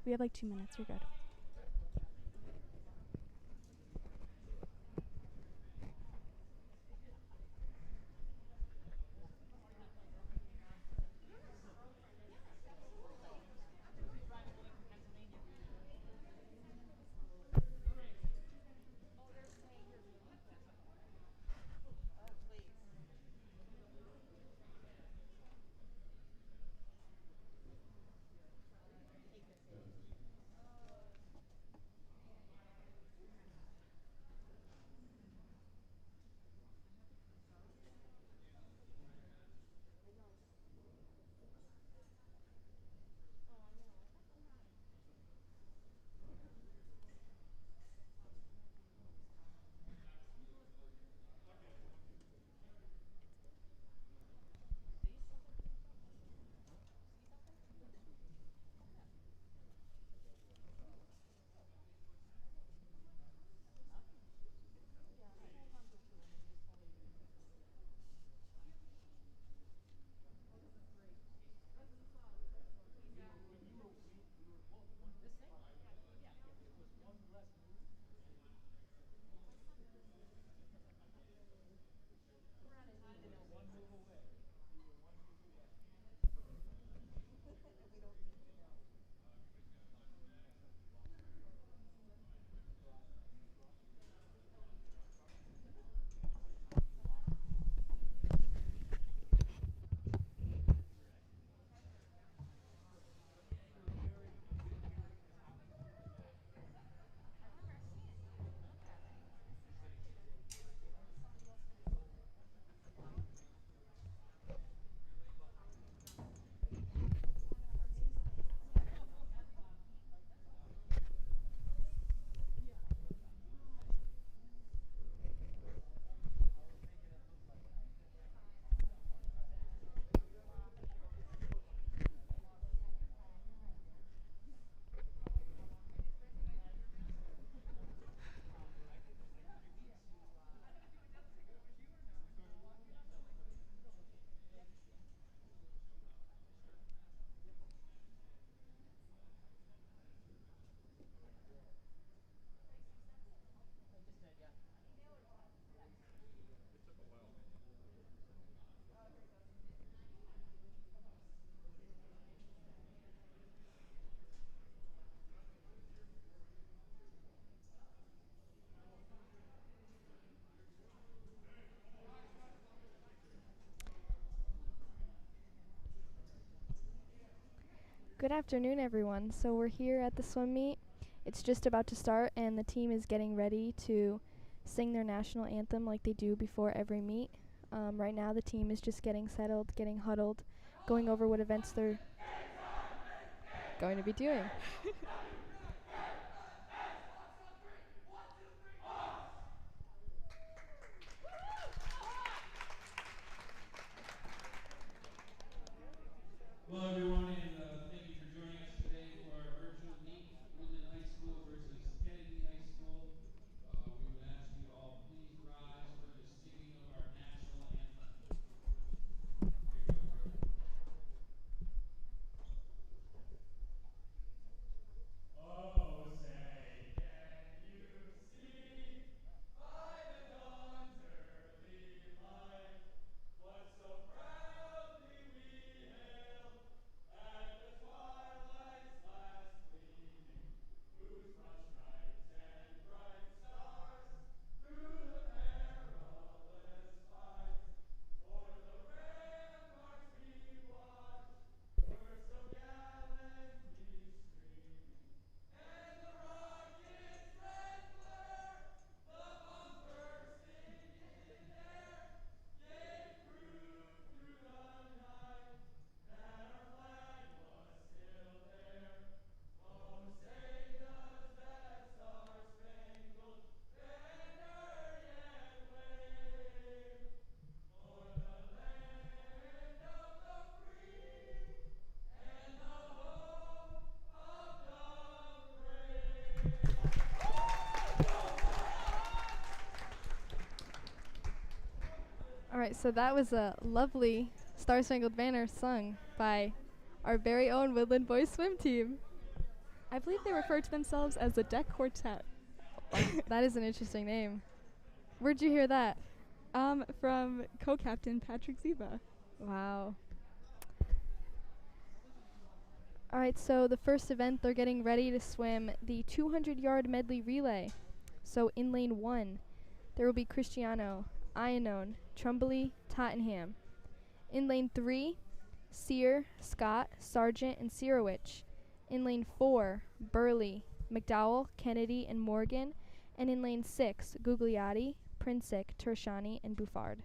We have like 2 minutes. You're good. Good afternoon, everyone. So we're here at the swim meet. It's just about to start, and the team is getting ready to sing their national anthem like they do before every meet. Right now, the team is just getting settled, getting huddled, going over what events they're going to be doing. Hello, everyone, and thank you for joining us today for our virtual meet, Woodland High School versus Kennedy High School. We would ask you to all please rise for the singing of our national anthem. Oh, say, can you see by the dawn's early light what so proudly we hailed at the twilight's last gleaming, whose broad stripes and bright stars through the perilous fights o'er the ramparts we watched were so gallantly streaming, and the rocket's red glare, the bombs bursting in air, gave proof through the night that our flag was still there. Oh, say does that star-spangled banner yet wave o'er the land of the free and the home of the brave? All right, so that was a lovely Star Spangled Banner sung by our very own Woodland Boys swim team. I believe they refer to themselves as the Deck Quartet. That is an interesting name. Where'd you hear that? From co-captain Patrick Ziba. Wow. All right, so the first event, they're getting ready to swim the 200-yard medley relay. So in lane 1, there will be Cristiano, Iannone, Trumbulley, Tottenham. In lane 3, Sear, Scott, Sargent, and Sirowich. In lane 4, Burley, McDowell, Kennedy, and Morgan. And in lane 6, Gugliotti, Princik, Tershani, and Buffard.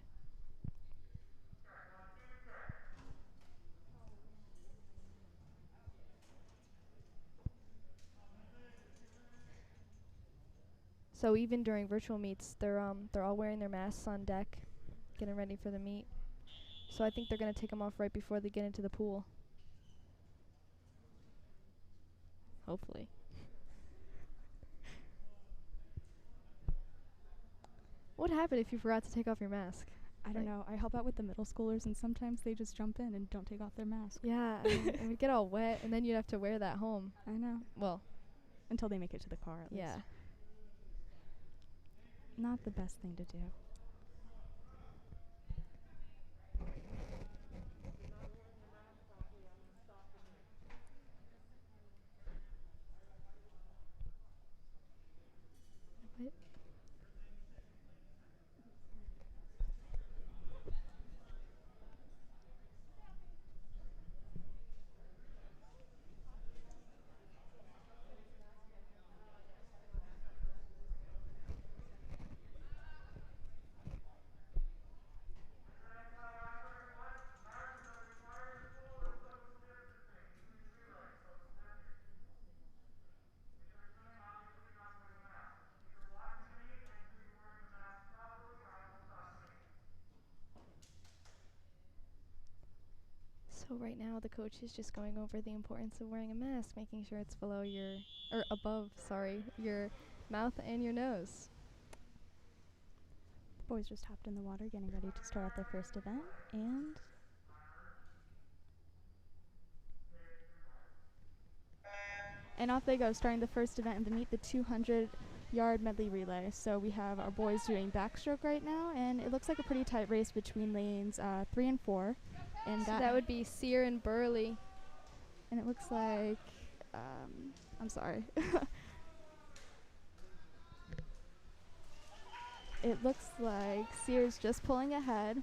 So even during virtual meets, they're all wearing their masks on deck, getting ready for the meet. So I think they're gonna take them off right before they get into the pool. Hopefully. What would happen if you forgot to take off your mask? I don't know. I help out with the middle schoolers, and sometimes they just jump in and don't take off their mask. Yeah, it would get all wet, and then you'd have to wear that home. I know. Well, Until they make it to the car, at yeah. least. Not the best thing to do. What? So right now the coach is just going over the importance of wearing a mask, making sure it's below your, or above, sorry, your mouth and your nose. The boys just hopped in the water, getting ready to start out their first event, and off they go, starting the first event in the meet, the 200-yard medley relay. So we have our boys doing backstroke right now, and it looks like a pretty tight race between lanes 3 and 4. And So that would be Sear and Burley. And it looks like, I'm sorry. It looks like Sear's just pulling ahead.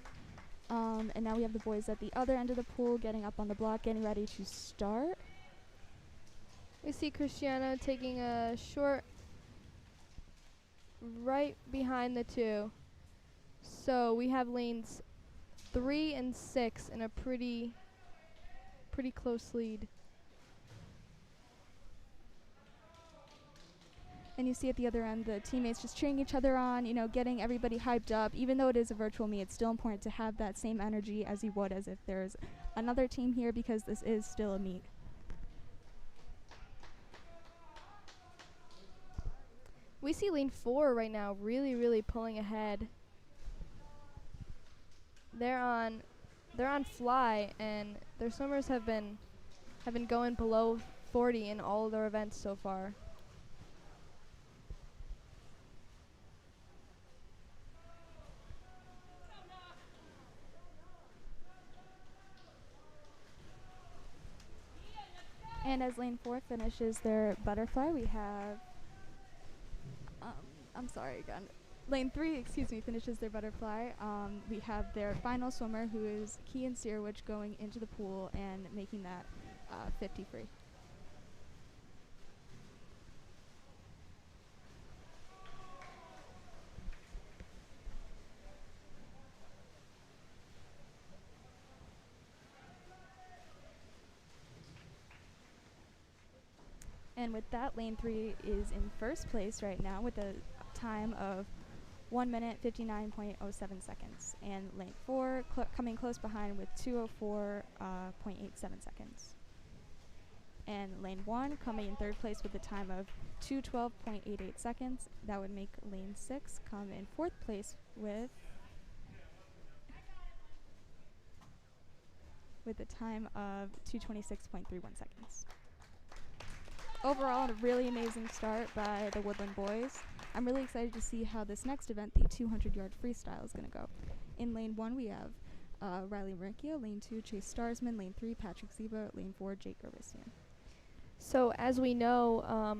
And now we have the boys at the other end of the pool getting up on the block, getting ready to start. We see Cristiano taking a short right behind the 2. So we have lanes 3 and 6 in a pretty close lead. And you see at the other end the teammates just cheering each other on, you know, getting everybody hyped up. Even though it is a virtual meet, it's still important to have that same energy as you would as if there's another team here, because this is still a meet. We see lane 4 right now really pulling ahead. They're on fly, and their swimmers have been going below 40 in all of their events so far. And as lane 4 finishes their butterfly, we have, lane 3, finishes their butterfly. We have their final swimmer, who is Kean Sirowich, going into the pool and making that 50 free. And with that, lane 3 is in first place right now with a time of 1 minute 59.07 seconds. And lane 4 coming close behind with 2:04.87 seconds. And lane 1 coming in third place with a time of 2:12.88 seconds. That would make lane 6 come in fourth place with a time of 2:26.31 seconds. overall, a really amazing start by the Woodland boys. I'm really excited to see how this next event, the 200-yard freestyle, is going to go. In lane 1, we have Riley Maricchio, lane 2, Chase Starsman, lane 3, Patrick Ziba, lane 4, Jake Garvisian. So as we know,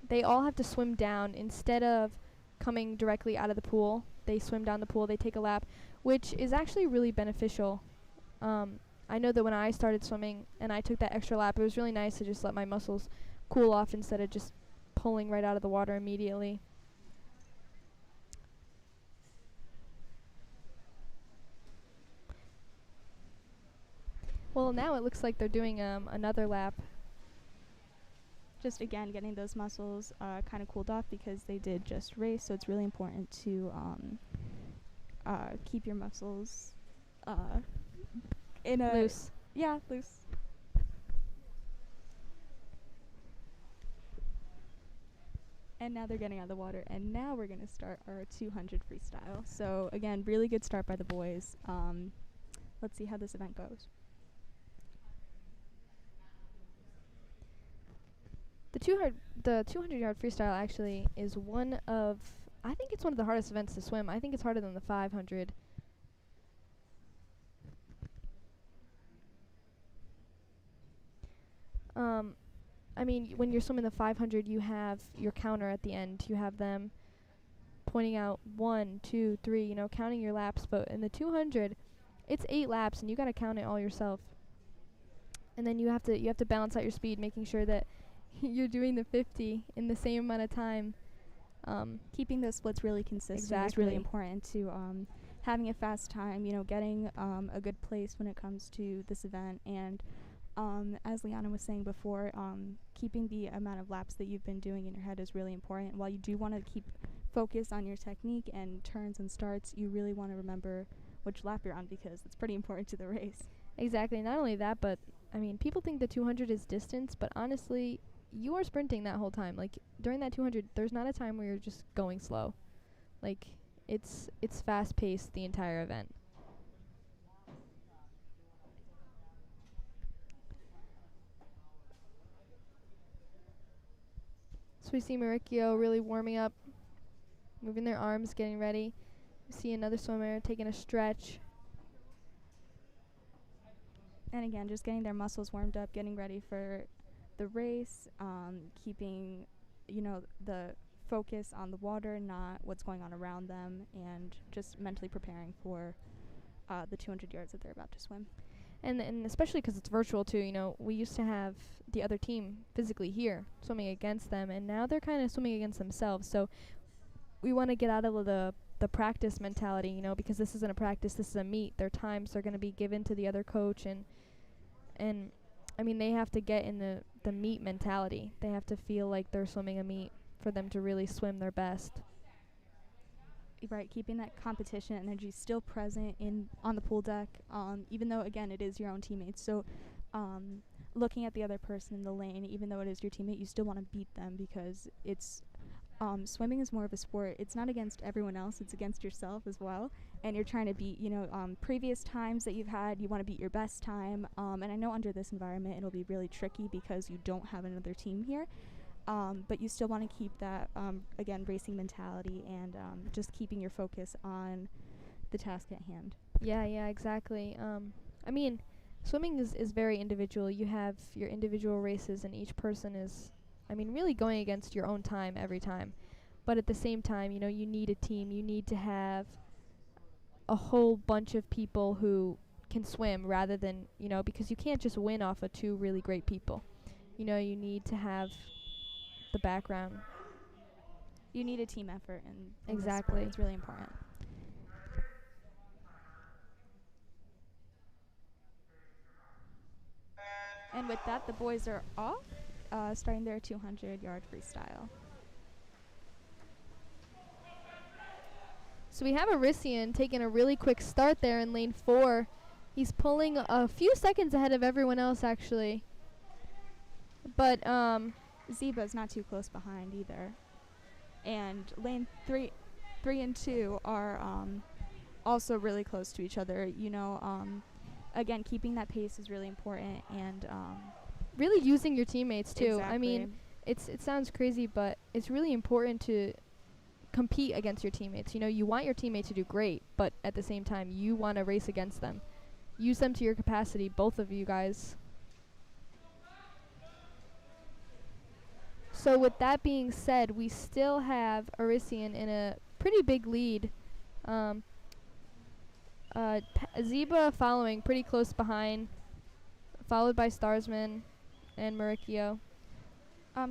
they all have to swim down instead of coming directly out of the pool. They swim down the pool, they take a lap, which is actually really beneficial. I know that when I started swimming and I took that extra lap, it was really nice to just let my muscles cool off instead of just pulling right out of the water immediately. Well, now it looks like they're doing another lap. Just again getting those muscles kind of cooled off because they did just race, so it's really important to keep your muscles in a Loose. Yeah, loose. And now they're getting out of the water, and now we're gonna start our 200 freestyle. So again, really good start by the boys. Let's see how this event goes. The 200-yard freestyle actually is I think it's one of the hardest events to swim. I think it's harder than the 500. I mean, when you're swimming the 500, you have your counter at the end. You have them pointing out 1, 2, 3, you know, counting your laps. But in the 200, it's 8 laps, and you got to count it all yourself. And then you have to balance out your speed, making sure that you're doing the 50 in the same amount of time. Keeping those splits really consistent is really important to having a fast time, you know, getting a good place when it comes to this event. And as Liana was saying before, keeping the amount of laps that you've been doing in your head is really important. While you do want to keep focus on your technique and turns and starts, you really want to remember which lap you're on because it's pretty important to the race. Exactly. Not only that, but I mean, people think the 200 is distance, but honestly, you are sprinting that whole time. Like during that 200, there's not a time where you're just going slow. Like it's fast paced the entire event. So we see Maricchio really warming up, moving their arms, getting ready. We see another swimmer taking a stretch. And again, just getting their muscles warmed up, getting ready for the race, keeping, you know, the focus on the water, not what's going on around them, and just mentally preparing for the 200 yards that they're about to swim. And especially because it's virtual too, you know, we used to have the other team physically here swimming against them, and now they're kind of swimming against themselves. So we want to get out of the practice mentality, you know, because this isn't a practice, this is a meet. Their times are going to be given to the other coach, and I mean, they have to get in the meet mentality. They have to feel like they're swimming a meet for them to really swim their best. Right, keeping that competition energy still present on the pool deck, even though, again, it is your own teammates. So looking at the other person in the lane, even though it is your teammate, you still want to beat them because it's swimming is more of a sport. It's not against everyone else, it's against yourself as well. And you're trying to beat, you know, previous times that you've had, you want to beat your best time. And I know under this environment it'll be really tricky because you don't have another team here. But you still want to keep that, again, racing mentality and just keeping your focus on the task at hand. Yeah, exactly. I mean, swimming is very individual. You have your individual races, and each person is, I mean, really going against your own time every time. But at the same time, you know, you need a team. You need to have a whole bunch of people who can swim rather than, you know, because you can't just win off of 2 really great people. You know, you need to have the background. You need a team effort, and exactly, it's really important. And with that, the boys are off, starting their 200-yard freestyle. So we have Arisian taking a really quick start there in lane 4. He's pulling a few seconds ahead of everyone else, actually. But Zeba's not too close behind either. And lane 3 and 2 are also really close to each other. You know, again, keeping that pace is really important, and really using your teammates too. Exactly. I mean, it sounds crazy, but it's really important to compete against your teammates. You know, you want your teammates to do great, but at the same time, you want to race against them. Use them to your capacity, both of you guys. So with that being said, we still have Arisian in a pretty big lead. Zeba following pretty close behind, followed by Starsman and Maricchio.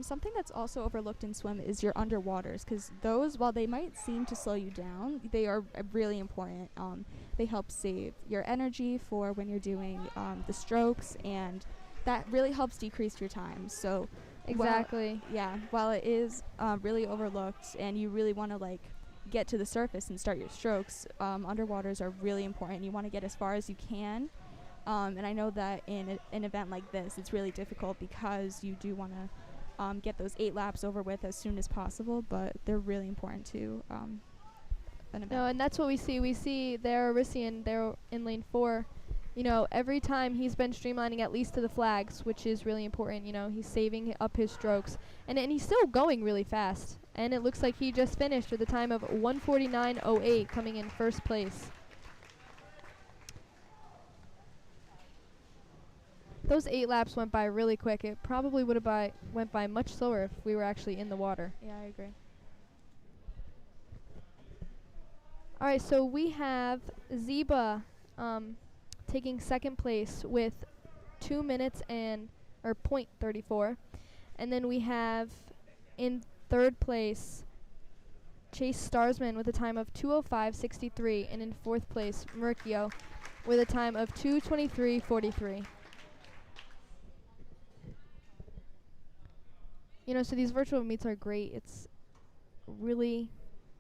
Something that's also overlooked in swim is your underwaters, because those, while they might seem to slow you down, they are really important. They help save your energy for when you're doing the strokes, and that really helps decrease your time. So Exactly. while it is really overlooked and you really want to like get to the surface and start your strokes, underwaters are really important. You want to get as far as you can. And I know that in an event like this, it's really difficult because you do want to get those 8 laps over with as soon as possible, but they're really important to an event. No, and that's what we see. We see there Arisian there in lane 4. You know, every time he's been streamlining at least to the flags, which is really important. You know, he's saving up his strokes. And he's still going really fast. And it looks like he just finished with a time of 1:49.08, coming in first place. Those 8 laps went by really quick. It probably would have went by much slower if we were actually in the water. Yeah, I agree. All right, so we have Zeba taking second place with 2 minutes or .34, and then we have in third place Chase Starsman with a time of 2:05.63, and in fourth place Maricchio with a time of 2:23.43. You know, so these virtual meets are great. It's really,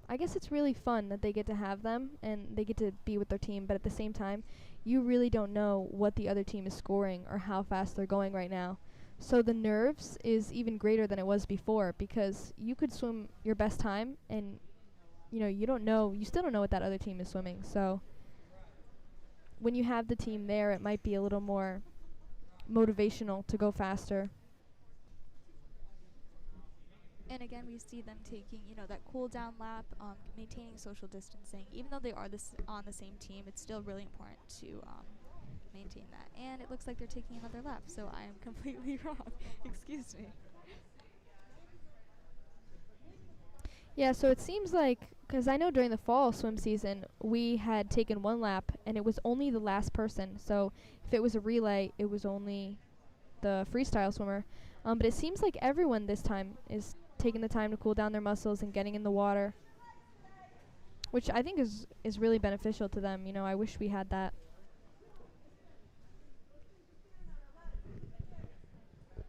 I guess it's really fun that they get to have them and they get to be with their team, but at the same time, you really don't know what the other team is scoring or how fast they're going right now. So the nerves is even greater than it was before, because you could swim your best time and you know, you still don't know what that other team is swimming. So when you have the team there, it might be a little more motivational to go faster. And again, we see them taking, that cool down lap, maintaining social distancing. Even though they are on the same team, it's still really important to maintain that. And it looks like they're taking another lap, so I am completely wrong. Excuse me. Yeah, so it seems like, because I know during the fall swim season, we had taken 1 lap, and it was only the last person. So if it was a relay, it was only the freestyle swimmer. But it seems like everyone this time is taking the time to cool down their muscles and getting in the water, which I think is really beneficial to them. You know, I wish we had that.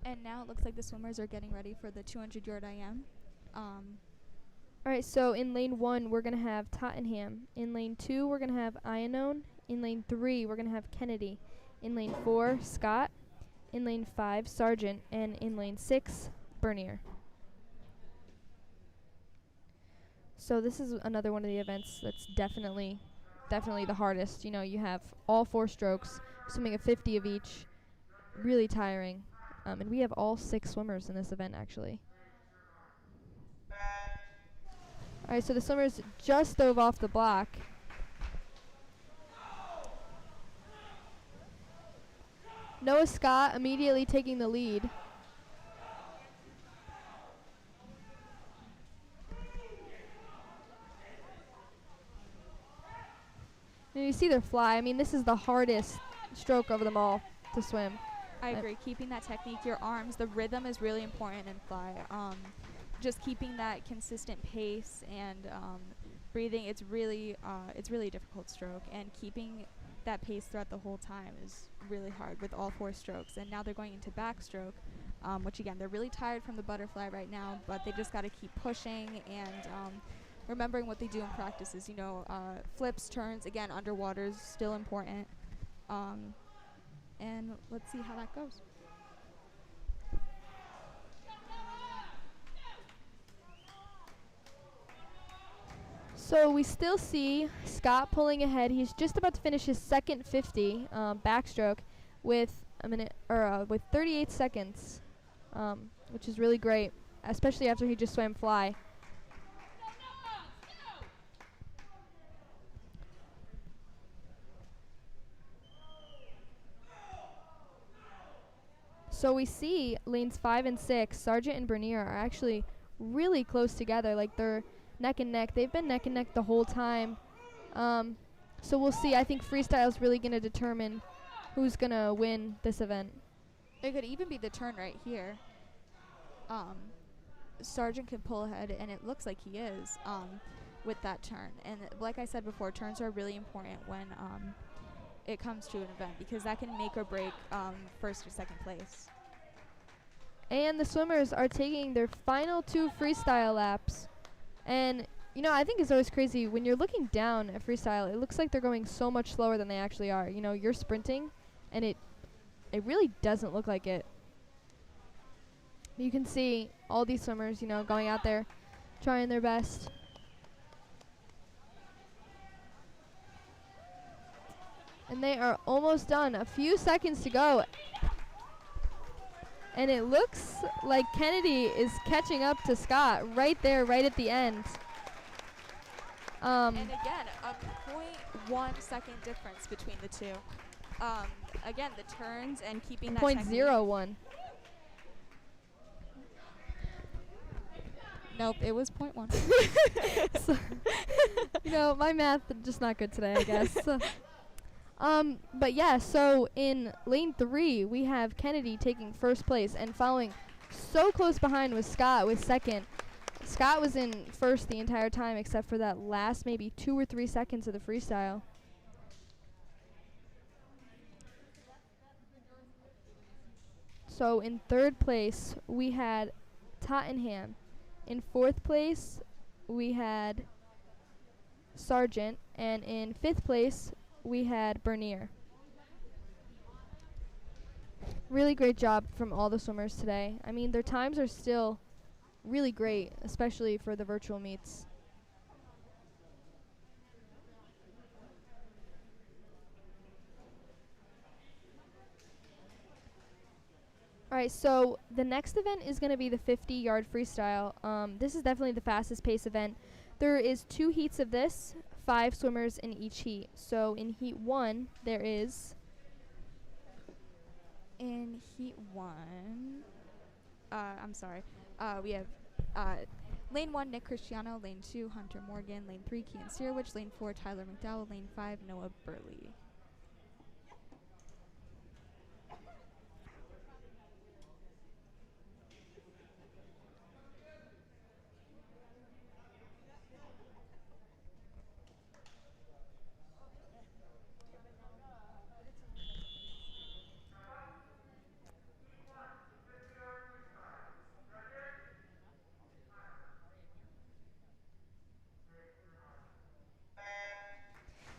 And now it looks like the swimmers are getting ready for the 200-yard IM. All right, so in lane 1, we're going to have Tottenham. In lane 2, we're going to have Iannone. In lane 3, we're going to have Kennedy. In lane 4, Scott. In lane 5, Sargent. And in lane 6, Bernier. So this is another one of the events that's definitely the hardest. You know, you have all 4 strokes, swimming a 50 of each, really tiring. And we have all 6 swimmers in this event, actually. All right, so the swimmers just dove off the block. Noah Scott immediately taking the lead. And you see their fly. I mean, this is the hardest stroke of them all to swim. I agree. Keeping that technique, your arms, the rhythm is really important in fly. Just keeping that consistent pace and breathing, it's really a difficult stroke. And keeping that pace throughout the whole time is really hard with all 4 strokes. And now they're going into backstroke, which again, they're really tired from the butterfly right now, but they just got to keep pushing and remembering what they do in practices. Flips, turns, again, underwater is still important. And let's see how that goes. So we still see Scott pulling ahead. He's just about to finish his second 50 backstroke with with 38 seconds which is really great, especially after he just swam fly. So we see lanes 5 and 6, Sargent and Bernier, are actually really close together. Like, they're neck and neck. They've been neck and neck the whole time. So we'll see. I think freestyle is really going to determine who's going to win this event. It could even be the turn right here. Sargent can pull ahead, and it looks like he is with that turn. And like I said before, turns are really important when it comes to an event, because that can make or break first or second place. And the swimmers are taking their final 2 freestyle laps. And, you know, I think it's always crazy. When you're looking down at freestyle, it looks like they're going so much slower than they actually are. You know, you're sprinting, and it really doesn't look like it. You can see all these swimmers, you know, going out there, trying their best. And they are almost done. A few seconds to go. And it looks like Kennedy is catching up to Scott right there, right at the end. And again, a 0.1 second difference between the two. Again, the turns and keeping that 0.01. Nope, it was 0.1. So, you know, my math just not good today, I guess. But yeah, so in lane 3, we have Kennedy taking first place, and following so close behind was Scott with second. Scott was in first the entire time except for that last maybe 2 or 3 seconds of the freestyle. So in third place, we had Tottenham. In fourth place, we had Sargent. And in fifth place, we had Bernier. Really great job from all the swimmers today. I mean, their times are still really great, especially for the virtual meets. Alright, so the next event is going to be the 50-yard freestyle. This is definitely the fastest pace event. There is 2 heats of this, 5 swimmers in each heat. So in heat 1, there is... In heat 1, we have lane 1, Nick Cristiano, lane 2, Hunter Morgan, lane 3, Kean Searwich, lane 4, Tyler McDowell, lane 5, Noah Burley.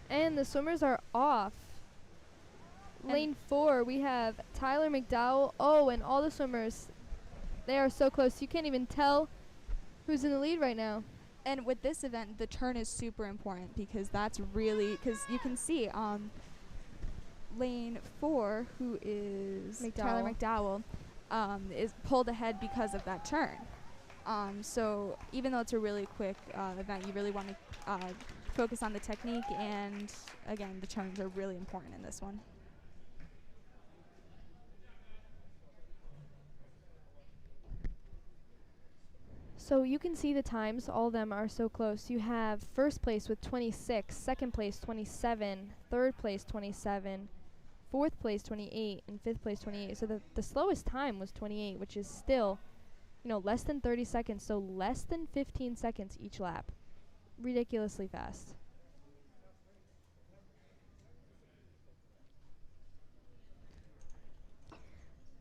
And the swimmers are off. Lane 4, we have Tyler McDowell. Oh, and all the swimmers, they are so close. You can't even tell who's in the lead right now. And with this event, the turn is super important, because that's really, because you can see lane 4, who is Tyler McDowell, is pulled ahead because of that turn. So even though it's a really quick event, you really want to focus on the technique, and again, the turns are really important in this one. So you can see the times, all of them are so close. You have first place with 26, second place 27, third place 27, fourth place 28, and fifth place 28. So the slowest time was 28, which is still, you know, less than 30 seconds, so less than 15 seconds each lap. Ridiculously fast.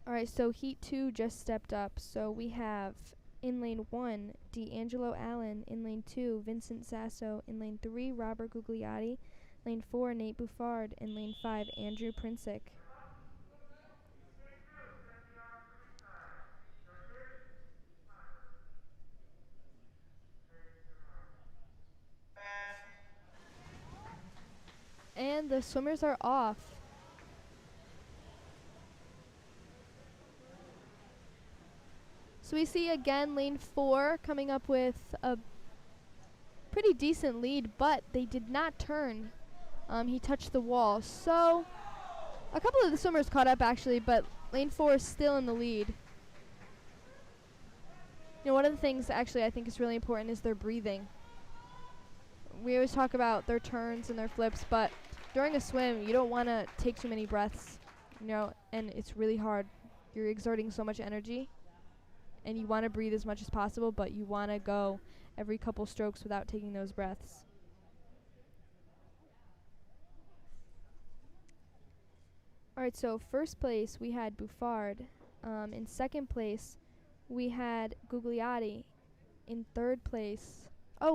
Alright, so heat 2 just stepped up. So we have in lane 1, D'Angelo Allen. In lane 2, Vincent Sasso. In lane 3, Robert Gugliotti. Lane 4, Nate Buffard. In lane 5, Andrew Princik. And the swimmers are off. So we see again lane 4 coming up with a pretty decent lead, but they did not turn. He touched the wall. So a couple of the swimmers caught up actually, but lane 4 is still in the lead. You know, one of the things actually I think is really important is their breathing. We always talk about their turns and their flips, but during a swim, you don't want to take too many breaths, you know, and it's really hard. You're exerting so much energy, and you want to breathe as much as possible, but you want to go every couple strokes without taking those breaths. All right, so first place we had Buffard. In second place, we had Gugliotti. In third place,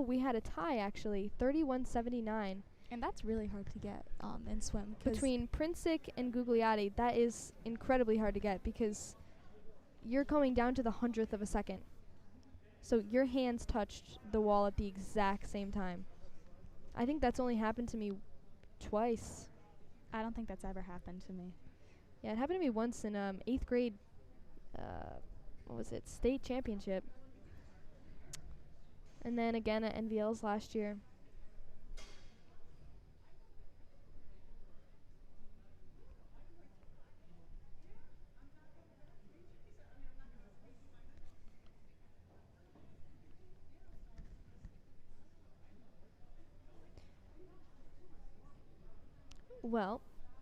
we had a tie actually, 31-79. And that's really hard to get in swim. Between Princik and Gugliotti, that is incredibly hard to get because you're going down to the 100th of a second. So your hands touched the wall at the exact same time. I think that's only happened to me twice. I don't think that's ever happened to me. Yeah, it happened to me once in 8th grade, what was it, state championship. And then again at NVLs last year. Well,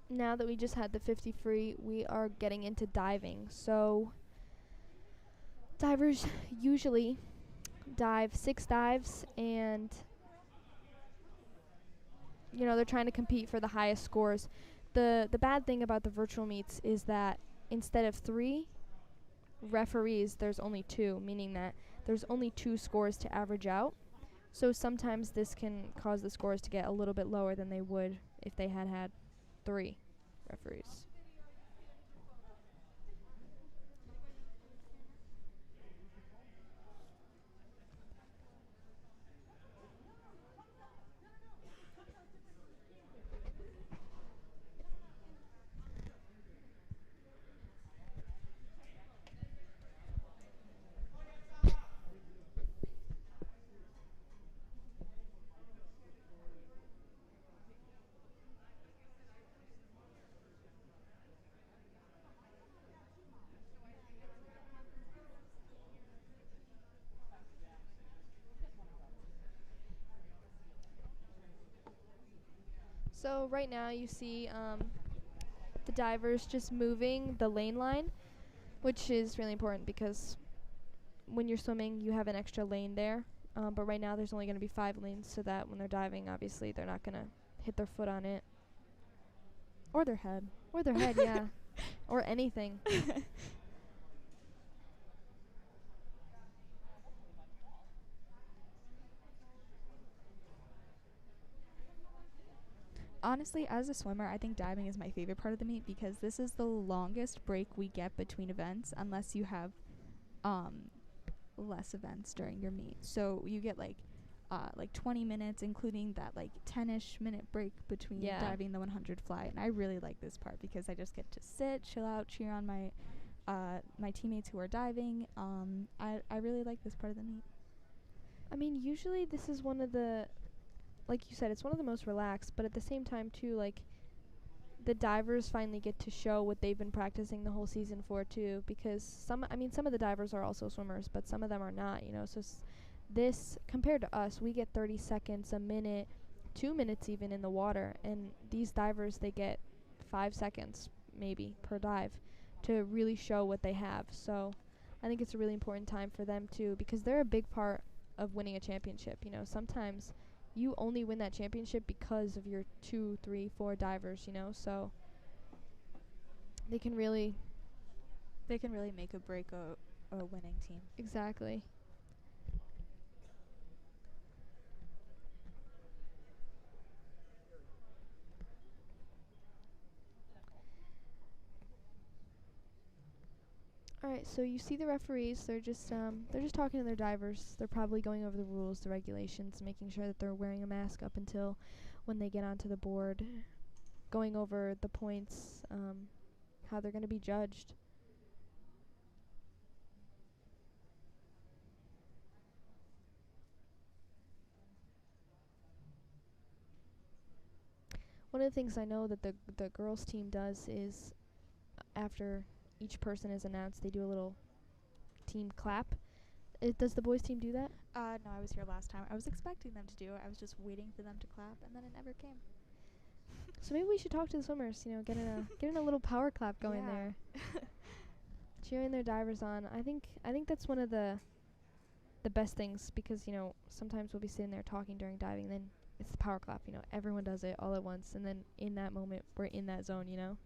now that we just had the 50 free, we are getting into diving. So divers usually dive 6 dives, and you know, they're trying to compete for the highest scores. The bad thing about the virtual meets is that instead of 3 referees, there's only 2, meaning that there's only 2 scores to average out. So sometimes this can cause the scores to get a little bit lower than they would if they had 3 referees. So right now you see the divers just moving the lane line, which is really important because when you're swimming you have an extra lane there, but right now there's only going to be 5 lanes, so that when they're diving obviously they're not going to hit their foot on it. Or their head. Or their head, yeah. Or anything. Honestly, as a swimmer, I think diving is my favorite part of the meet because this is the longest break we get between events, unless you have less events during your meet. So you get like 20 minutes, including that like 10-ish minute break between diving the 100 fly. And I really like this part because I just get to sit, chill out, cheer on my teammates who are diving. I really like this part of the meet. I mean, usually this is one of the, like you said, it's one of the most relaxed, but at the same time too, like the divers finally get to show what they've been practicing the whole season for too, because some of the divers are also swimmers, but some of them are not, you know. So this, compared to us, we get 30 seconds, a minute, 2 minutes even in the water, and these divers, they get 5 seconds maybe per dive to really show what they have. So I think it's a really important time for them too, because they're a big part of winning a championship. You know, sometimes you only win that championship because of your 2, 3, 4 divers, you know, so they can really make or break a winning team. Exactly. All right, so you see the referees, they're just talking to their divers. They're probably going over the rules, the regulations, making sure that they're wearing a mask up until when they get onto the board, going over the points, how they're going to be judged. One of the things I know that the girls team does is after each person is announced, they do a little team clap. Does the boys team do that? No, I was here last time. I was expecting them to do it. I was just waiting for them to clap, and then it never came. So maybe we should talk to the swimmers. You know, getting a little power clap going there, cheering their divers on. I think that's one of the best things, because you know sometimes we'll be sitting there talking during diving, and then it's the power clap. You know, everyone does it all at once, and then in that moment we're in that zone. You know.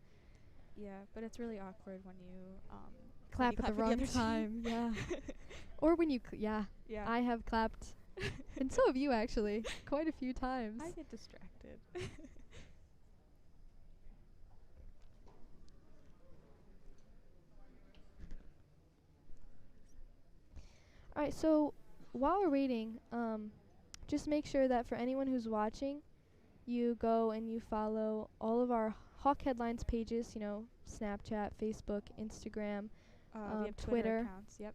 Yeah, but it's really awkward when you Clap at the wrong time. Yeah. Or when you yeah. I have clapped, and so have you actually, quite a few times. I get distracted. All right, so while we're waiting, just make sure that for anyone who's watching, you go and you follow all of our Hawk Headlines pages, you know, Snapchat, Facebook, Instagram, We have Twitter accounts. Yep.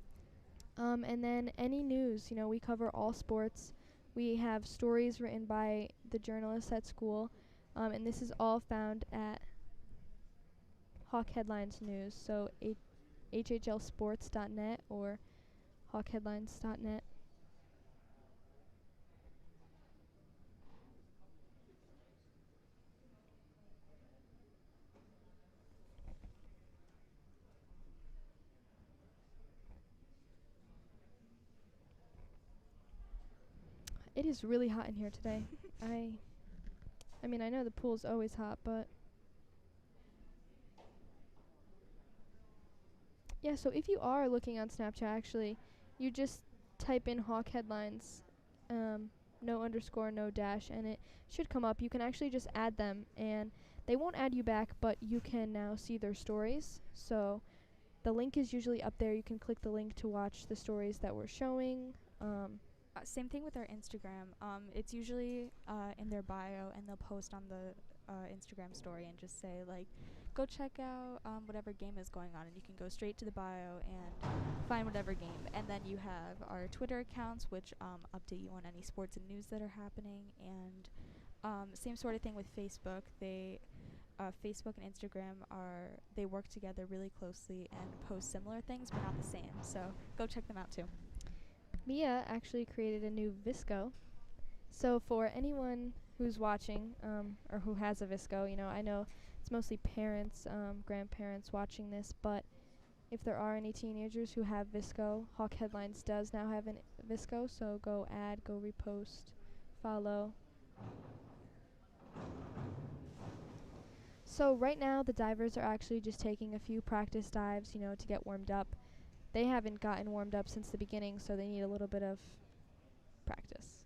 and then any news. You know, we cover all sports. We have stories written by the journalists at school, and this is all found at Hawk Headlines News, so hhlsports.net or hawkheadlines.net. It is really hot in here today. I mean, I know the pool's always hot, but yeah, so if you are looking on Snapchat, actually, you just type in Hawk Headlines, no underscore, no dash, and it should come up. You can actually just add them, and they won't add you back, but you can now see their stories. So the link is usually up there. You can click the link to watch the stories that we're showing. Same thing with our Instagram. It's usually in their bio, and they'll post on the Instagram story and just say, like, go check out whatever game is going on, and you can go straight to the bio and find whatever game. And then you have our Twitter accounts, which update you on any sports and news that are happening. And same sort of thing with Facebook. Facebook and Instagram they work together really closely and post similar things, but not the same. So go check them out too. Mia actually created a new Visco. So for anyone who's watching, or who has a Visco, you know, I know it's mostly parents, grandparents watching this, but if there are any teenagers who have Visco, Hawk Headlines does now have a Visco, so go add, go repost, follow. So right now the divers are actually just taking a few practice dives, you know, to get warmed up. They haven't gotten warmed up since the beginning, so they need a little bit of practice.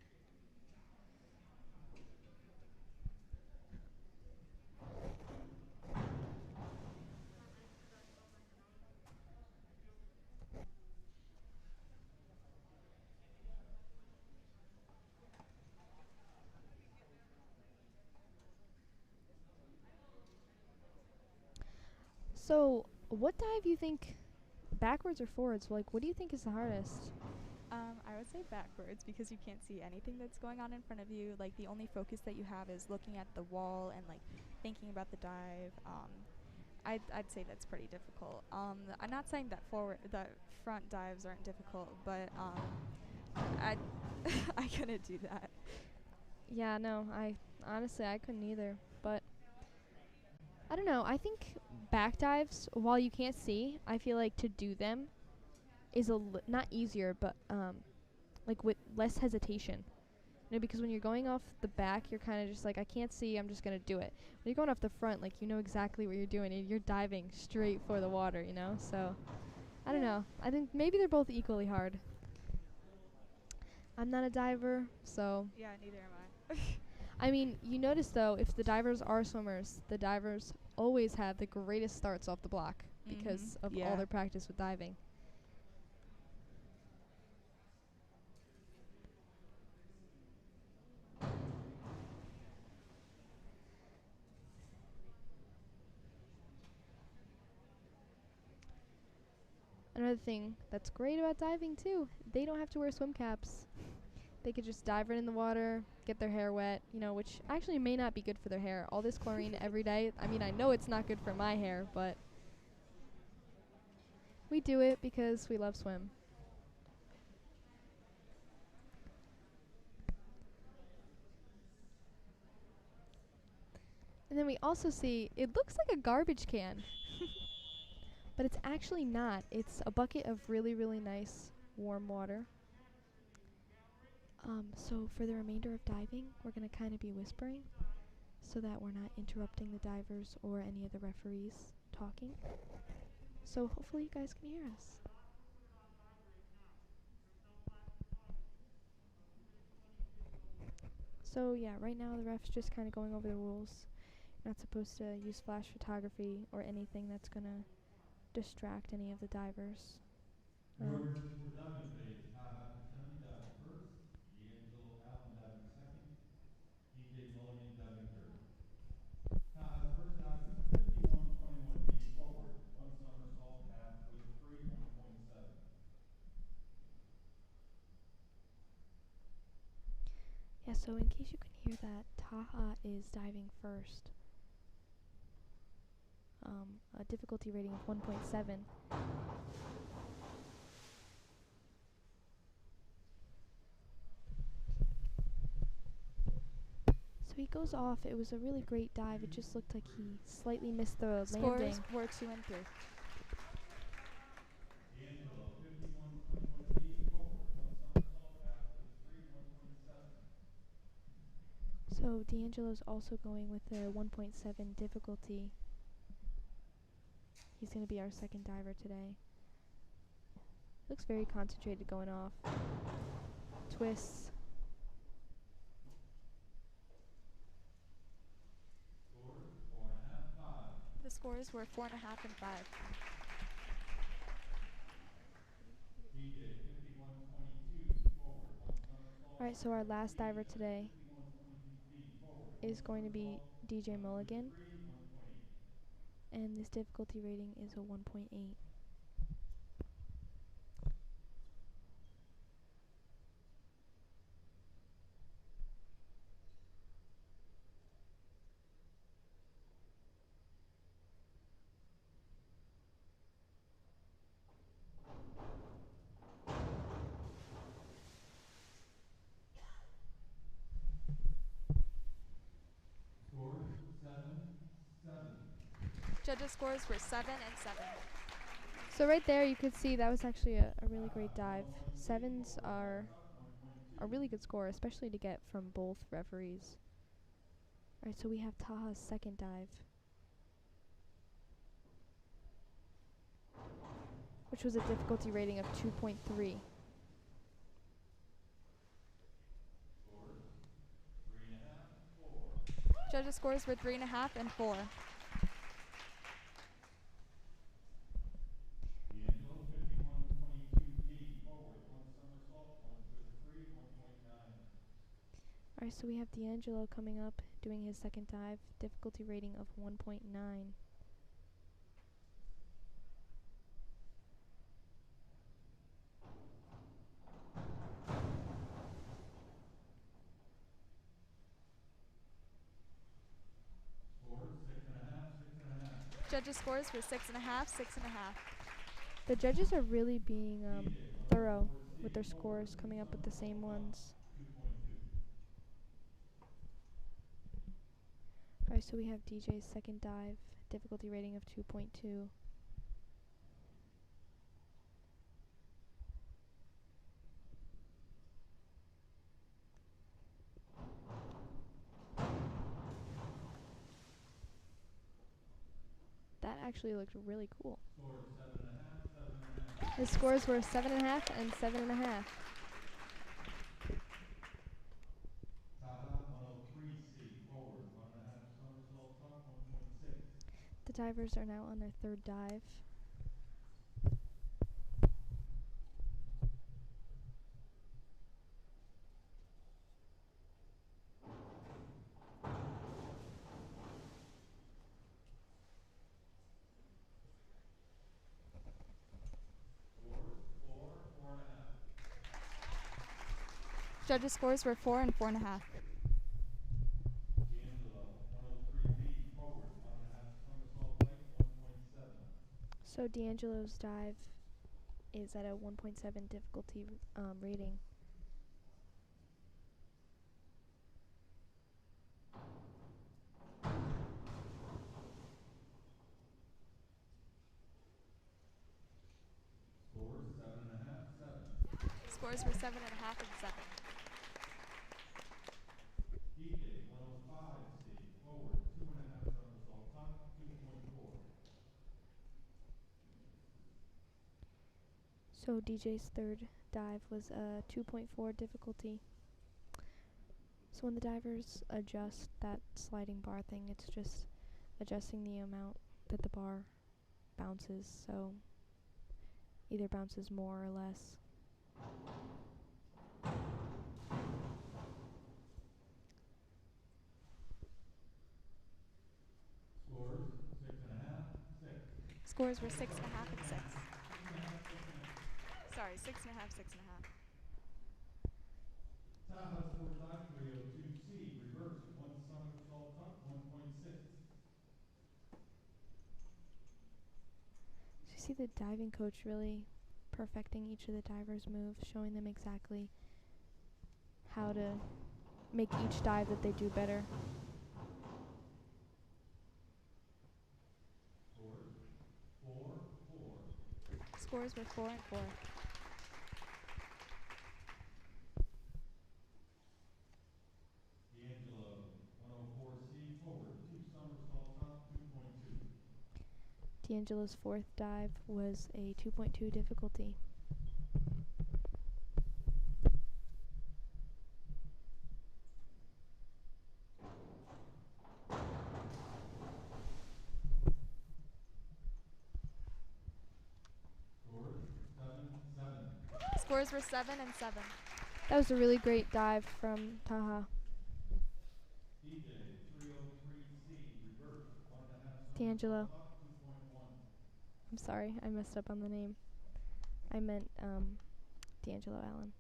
So, what dive you think, backwards or forwards? Like, what do you think is the hardest? I would say backwards, because you can't see anything that's going on in front of you. Like, the only focus that you have is looking at the wall and, like, thinking about the dive. I'd say that's pretty difficult. I'm not saying that front dives aren't difficult, but I couldn't do that. Yeah, no, honestly I couldn't either, but I don't know. I think back dives, while you can't see, I feel like to do them is not easier, but like with less hesitation. You know, because when you're going off the back, you're kind of just like, I can't see, I'm just gonna do it. When you're going off the front, like, you know exactly what you're doing, and you're diving straight for the water, you know. So I don't know. I think maybe they're both equally hard. I'm not a diver, so Yeah, neither am I. I mean, you notice though, if the divers are swimmers, the divers always have the greatest starts off the block because of all their practice with diving. Another thing that's great about diving too, they don't have to wear swim caps. They could just dive right in the water, get their hair wet, you know, which actually may not be good for their hair. All this chlorine every day. I mean, I know it's not good for my hair, but we do it because we love swim. And then we also see, it looks like a garbage can, but it's actually not. It's a bucket of really, really nice warm water. So for the remainder of diving, we're going to kind of be whispering so that we're not interrupting the divers or any of the referees talking. So hopefully you guys can hear us. So yeah, right now the ref's just kind of going over the rules. You're not supposed to use flash photography or anything that's going to distract any of the divers. Yours for diving today is diving first, D'Angelo Allen diving second, DJ Mulligan diving third. Taha's first dive is 51.21 feet forward, one somersault half with a free 1.7. Yeah, so in case you can hear that, Taha is diving first. A difficulty rating of 1.7. So he goes off. It was a really great dive. It just looked like he slightly missed the landing. Scores were 2 and 3. D'Angelo 51.21 feet forward, one somersault half with a free 1.7. So D'Angelo's also going with the 1.7 difficulty. He's going to be our second diver today. Looks very concentrated going off. Twists. Scores 4.5, 5. The scores were 4.5 and 5. DJ 51.22 forward, one somersault. Alright, so our last diver today 51.22 feet forward, is going to be DJ Mulligan. free 1.8. And this difficulty rating is a 1.8. Scores 7, 7. Judges' scores were 7 and 7. So right there you could see that was actually a really great dive. Sevens are a really good score, especially to get from both referees. Alright, so we have Taha's second dive, which was a difficulty rating of 2.3. Scores 3.5, 4. Judges' scores were 3.5 and 4. D'Angelo 51.22 feet forward, one somersault, one with a free 1.9. Alright, so we have D'Angelo coming up, doing his second dive, difficulty rating of 1.9. Scores 6.5, 6.5. Judges' scores were 6.5, 6.5. The judges are really being thorough with their scores, coming up with the same ones. 2.2. Alright, so we have DJ's second dive, difficulty rating of 2.2. That actually looked really cool. Scores 7.5, 7.5. His scores were 7.5 and 7.5. Taha 103C forward, 1.5 somersault tuck, 1.6. The divers are now on their third dive. Scores 4, 4.5. Judges' scores were 4 and 4.5. D'Angelo, 103B, forward, 1.5 somersault right, 1.7. So D'Angelo's dive is at a 1.7 difficulty rating. Scores, 7.5, 7. Scores were 7.5 and 7. DJ, 105C, forward, 2.5 somersault top, 2.4. So DJ's third dive was a 2.4 difficulty. So when the divers adjust that sliding bar thing, it's just adjusting the amount that the bar bounces, so either bounces more or less. Scores, 6.5, 6. Scores were 6.5 and 6. 6.5, 6.5. Sorry, 6.5, 6.5. Tahoe's fourth dive, 302C, reverse, 1 somersault top, 1.6. So you see the diving coach really perfecting each of the divers' moves, showing them exactly how to make each dive that they do better. Scores, 4, 4. Scores were 4 and 4. D'Angelo, 104C, forward, 2 somersault top, 2.2. D'Angelo's fourth dive was a 2.2 difficulty. Scores, 7, 7. Scores were 7 and 7. That was a really great dive from Taha. DJ, 303C, reverse, 1.5 D'Angelo. somersault top, 2.1. I'm sorry, I messed up on the name. I meant D'Angelo Allen.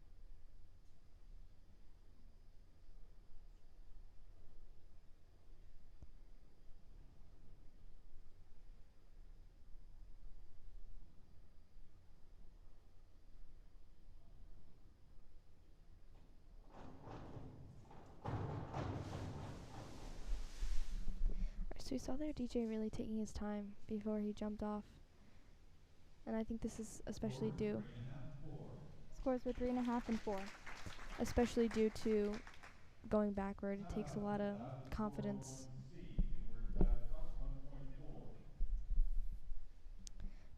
So we saw there DJ really taking his time before he jumped off. And I think this is especially due, 3.5, 4. Scores were 3.5 and 4. especially due to going backward. It takes a lot of confidence. 401C, inward dive top,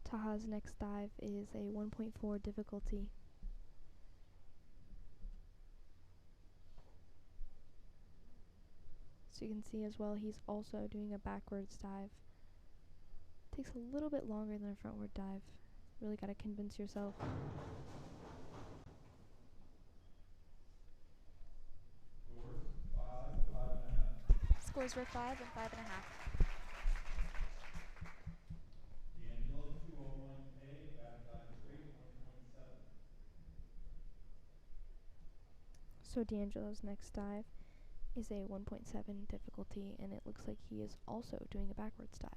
1.4. Taha's next dive is a 1.4 difficulty. So you can see as well he's also doing a backwards dive. Takes a little bit longer than a frontward dive. Really got to convince yourself. Scores, 5, 5.5. Scores were 5 and 5.5. D'Angelo, 201A, back dive straight, 1.7. So D'Angelo's next dive is a 1.7 difficulty, and it looks like he is also doing a backwards dive.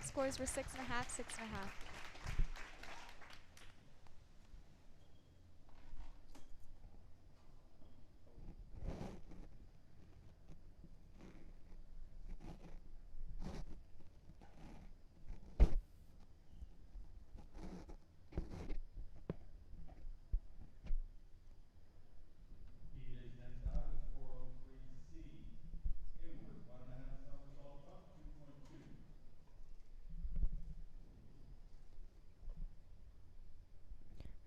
Scores, 6.5, 6.5. Scores were 6.5, 6.5. DJ's next dive is 403C, inward, 1.5 somersault top, 2.2.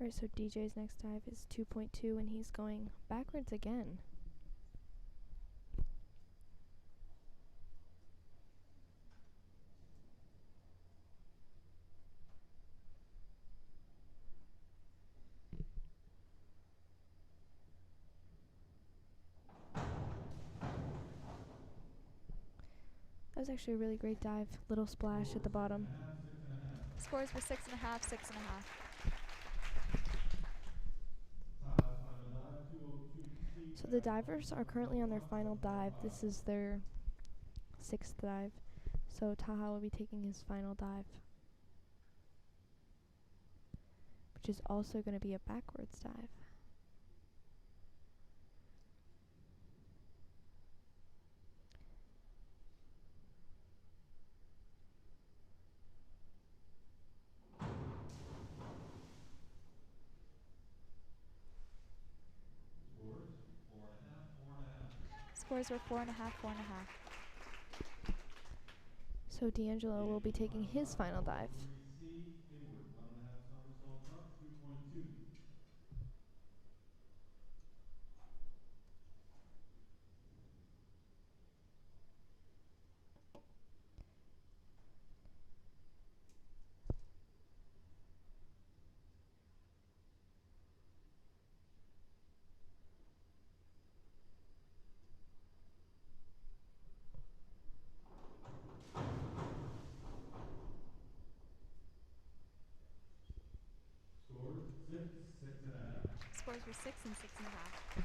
Alright, so DJ's next dive is 2.2, and he's going backwards again. was actually a really great dive. Little splash at the bottom. Scores were 6.5, 6.5. So the divers are currently on their final dive. This is their 6th dive. So Taha will be taking his final dive, which is also going to be a backwards dive. Scores were 4.5, 4.5. So D'Angelo will be taking his final dive. Scores were 6 and 6.5.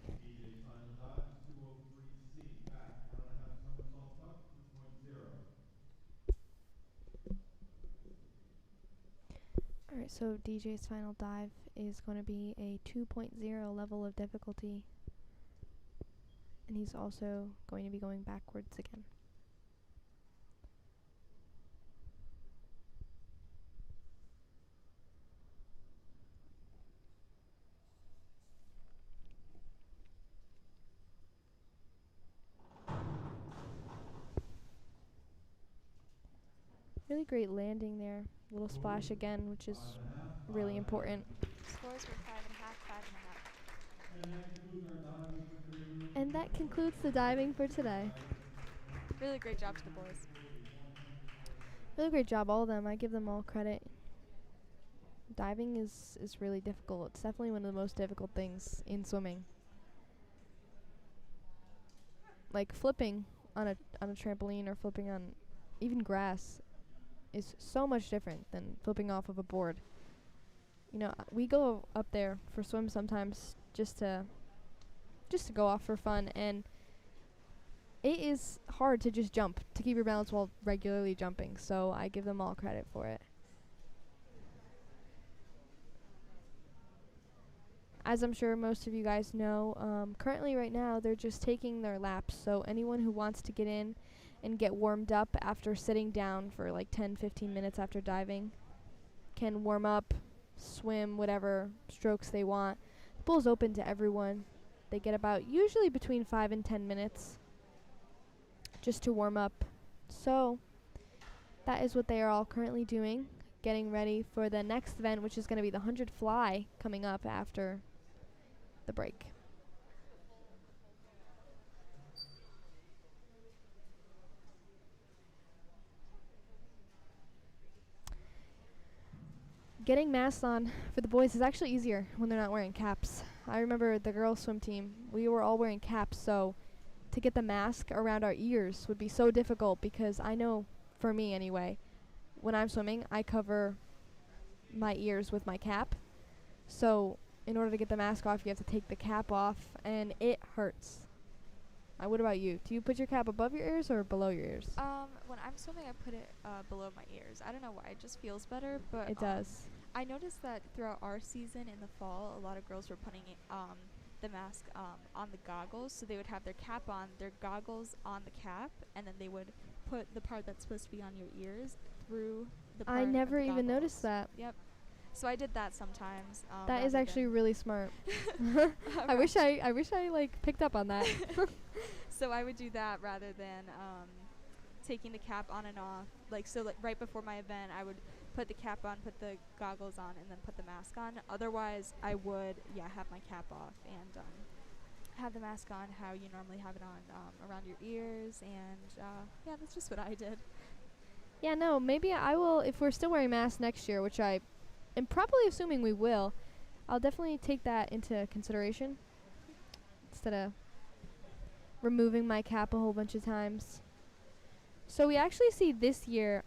DJ's final dive is 203C, back, 1.5 somersaults up, 2.0. Alright, so DJ's final dive is going to be a 2.0 level of difficulty. And he's also going to be going backwards again. Really great landing there. Little splash again, which is really important. Scores were 5.5, 5.5. And that concludes the diving for today. Really great job to the boys. Really great job, all of them. I give them all credit. Diving is really difficult. It's definitely one of the most difficult things in swimming. Like flipping on a trampoline or flipping on even grass is so much different than flipping off of a board. You know, we go up there for swim sometimes just to go off for fun, and it is hard to just jump, to keep your balance while regularly jumping, so I give them all credit for it. As I'm sure most of you guys know, currently right now they're just taking their laps, so anyone who wants to get in and get warmed up after sitting down for like 10-15 minutes after diving can warm up, swim whatever strokes they want. The pool's open to everyone. They get about usually between 5 and 10 minutes just to warm up. So that is what they are all currently doing, getting ready for the next event, which is going to be the 100 fly coming up after the break. Getting masks on for the boys is actually easier when they're not wearing caps. I remember the girls' swim team, we were all wearing caps, so to get the mask around our ears would be so difficult, because I know, for me anyway, when I'm swimming, I cover my ears with my cap. So in order to get the mask off, you have to take the cap off, and it hurts. What about you? Do you put your cap above your ears or below your ears? When I'm swimming, I put it below my ears. I don't know why, it just feels better, but It does. I noticed that throughout our season in the fall, a lot of girls were putting the mask on the goggles, so they would have their cap on, their goggles on the cap, and then they would put the part that's supposed to be on your ears through the part I of never the even goggles. noticed that. Yep. So I did that sometimes. That is rather actually really smart. than- I wish I like picked up on that. So I would do that rather than taking the cap on and off. Like, so like right before my event, I would put the cap on, put the goggles on, and then put the mask on. Otherwise, I would, have my cap off and have the mask on how you normally have it on around your ears. And that's just what I did. Yeah, no, maybe I will, if we're still wearing masks next year, which I am probably assuming we will, I'll definitely take that into consideration instead of removing my cap a whole bunch of times. So we actually see this year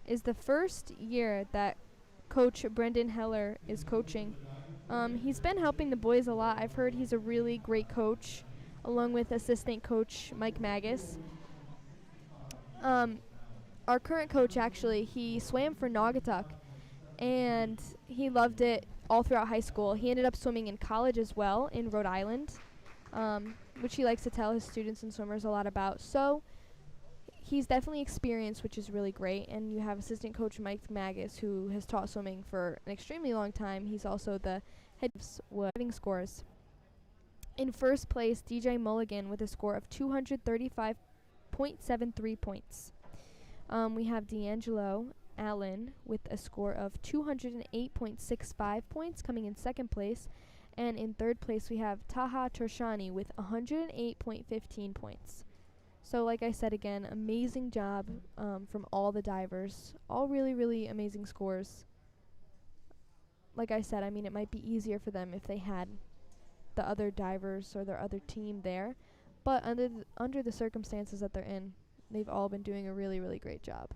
is the first year that Coach Brendan Heller is coaching. He's been helping the boys a lot. I've heard he's a really great coach, along with assistant coach Mike Magus. Our current coach, actually, he swam for Naugatuck, and he loved it all throughout high school. He ended up swimming in college as well in Rhode Island, which he likes to tell his students and swimmers a lot about. So he's definitely experienced, which is really great. And you have assistant coach Mike Magus, who has taught swimming for an extremely long time. He's also the head of diving scores. In first place, DJ Mulligan with a score of 235.73 points. We have D'Angelo Allen with a score of 208.65 points, coming in second place. And in third place, we have Taha Tershani with 108.15 points. So like I said again, amazing job from all the divers. All really, really amazing scores. Like I said, I mean, it might be easier for them if they had the other divers or their other team there. But under the circumstances that they're in, they've all been doing a really, really great job.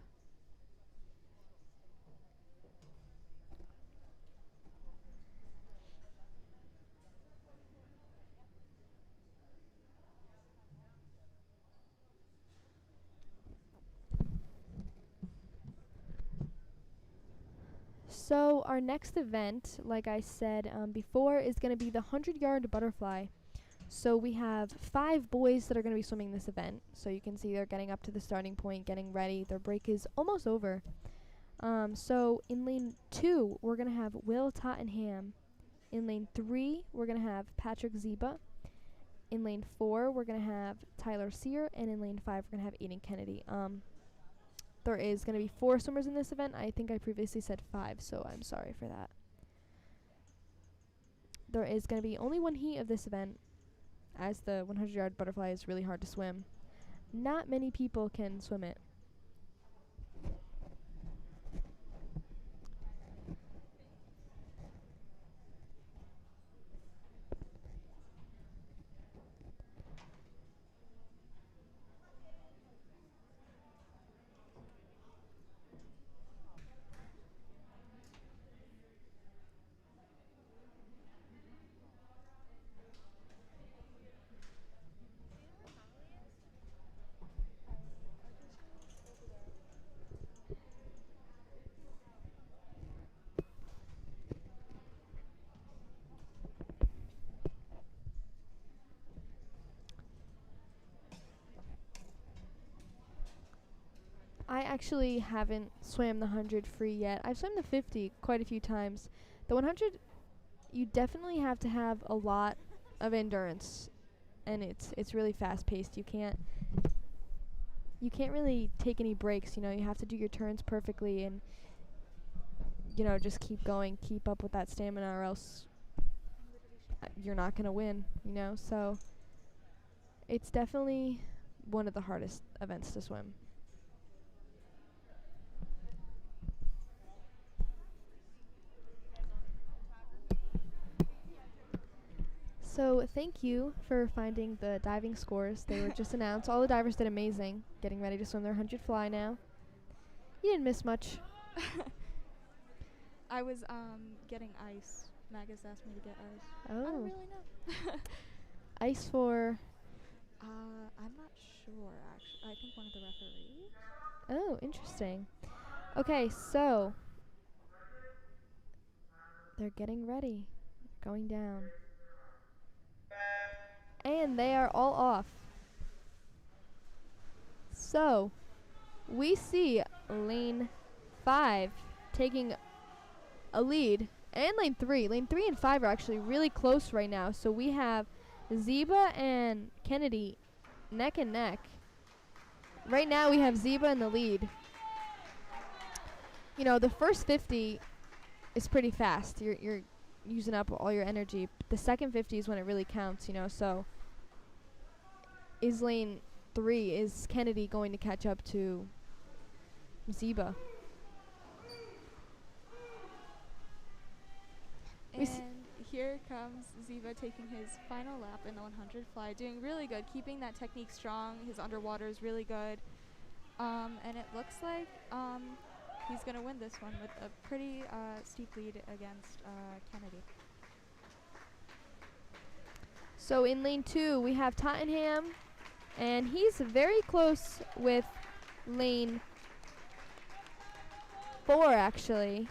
So our next event, like I said before, is going to be the 100-yard butterfly. So we have 5 boys that are going to be swimming this event. So you can see they're getting up to the starting point, getting ready. Their break is almost over. So in lane 2, we're going to have Will Tottenham. In lane 3, we're going to have Patrick Ziba. In lane 4, we're going to have Tyler Sear. And in lane 5, we're going to have Aiden Kennedy. There is going to be 4 swimmers in this event. I think I previously said 5, so I'm sorry for that. There is going to be only one heat of this event, as the 100-yard butterfly is really hard to swim. Not many people can swim it. I actually haven't swam the 100 free yet. I've swam the 50 quite a few times. The 100, you definitely have to have a lot of endurance, and it's really fast paced. You can't really take any breaks. You know, you have to do your turns perfectly, and just keep going, keep up with that stamina, or else you're not gonna win. So it's definitely one of the hardest events to swim. So thank you for finding the diving scores. They were just announced. All the divers did amazing, getting ready to swim their 100 fly now. You didn't miss much. I was getting ice. Magus asked me to get ice. Oh. I don't really know. Ice for? I'm not sure, actually. I think one of the referees. Oh, interesting. Okay, so they're getting ready, going down. And they are all off. So we see lane 5 taking a lead, and lane 3. Lane 3 and 5 are actually really close right now. So we have Ziba and Kennedy neck and neck. Right now we have Ziba in the lead. The first 50 is pretty fast. You're using up all your energy. The second 50 is when it really counts, so is lane 3, is Kennedy going to catch up to Ziba? And here comes comes Ziva taking his final lap in the 100 fly, doing really good, keeping that technique strong. His underwater is really good. And it looks like he's going to win this one with a pretty steep lead against Kennedy. So in lane 2, we have Tottenham, and he's very close with lane 4, actually.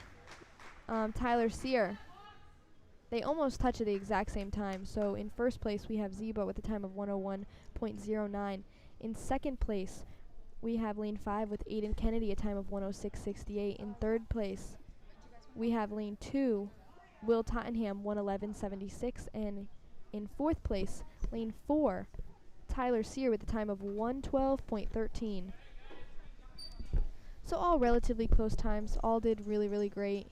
Tyler Sear. They almost touch at the exact same time. So in first place, we have Zeba with a time of 101.09. In second place, we have lane 5 with Aiden Kennedy, a time of 106.68. In third place, we have lane 2, Will Tottenham, 111.76. And in fourth place, lane 4, Tyler Sear with a time of 112.13. So all relatively close times. All did really, really great.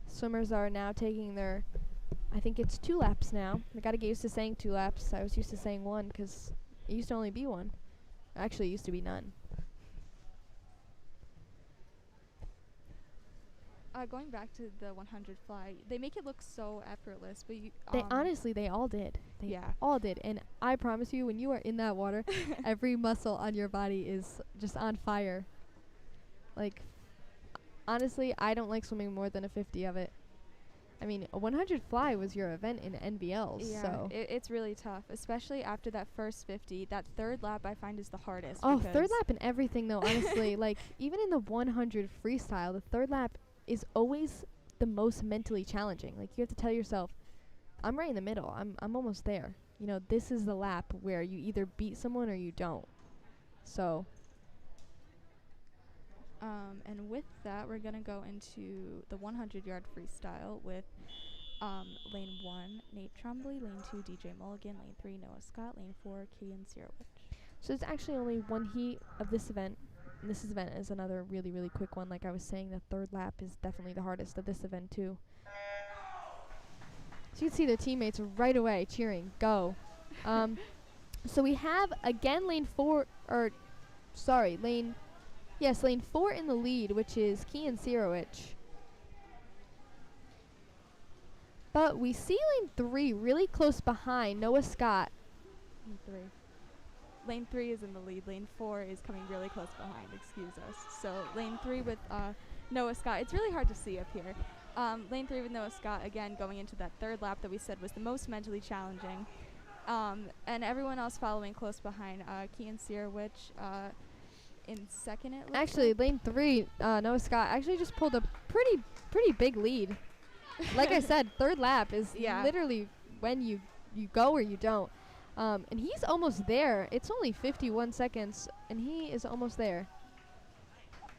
Swimmers are now taking their, I think it's 2 laps now. I gotta get used to saying 2 laps. I was used to saying 1 because it used to only be 1. Actually, it used to be none. Going back to the 100 fly, they make it look so effortless, but you, They honestly, they all did. They Yeah. all did. And I promise you, when you are in that water, every muscle on your body is just on fire. Like, honestly, I don't like swimming more than a 50 of it. I mean, a 100 fly was your event in NBLs, yeah, so. it's really tough, especially after that first 50. That third lap I find is the hardest. Oh, because third lap and everything, though, honestly. Like, even in the 100 freestyle, the third lap is always the most mentally challenging. Like, you have to tell yourself, I'm right in the middle. I'm almost there. You know, this is the lap where you either beat someone or you don't. So. And with that, we're going to go into the 100-yard freestyle with lane 1, Nate Trombley, lane 2, DJ Mulligan, lane 3, Noah Scott, lane 4, Kian Sirowich. So it's actually only one heat of this event. And this event is another really, really quick one. Like I was saying, the third lap is definitely the hardest of this event, too. So you can see their teammates right away cheering, go. So we have, again, lane 4 in the lead, which is Kian Sirowich. But we see lane 3 really close behind, Noah Scott. Lane 3 is in the lead. Lane 4 is coming really close behind, excuse us. So lane 3 with Noah Scott. It's really hard to see up here. Lane 3 with Noah Scott, again, going into that third lap that we said was the most mentally challenging. And everyone else following close behind. Kian Sirowich in second, it looks Actually, like. lane 3, Noah Scott actually just pulled a pretty big lead. Like I said, third lap is literally when you go or you don't. And he's almost there. It's only 51 seconds, and he is almost there.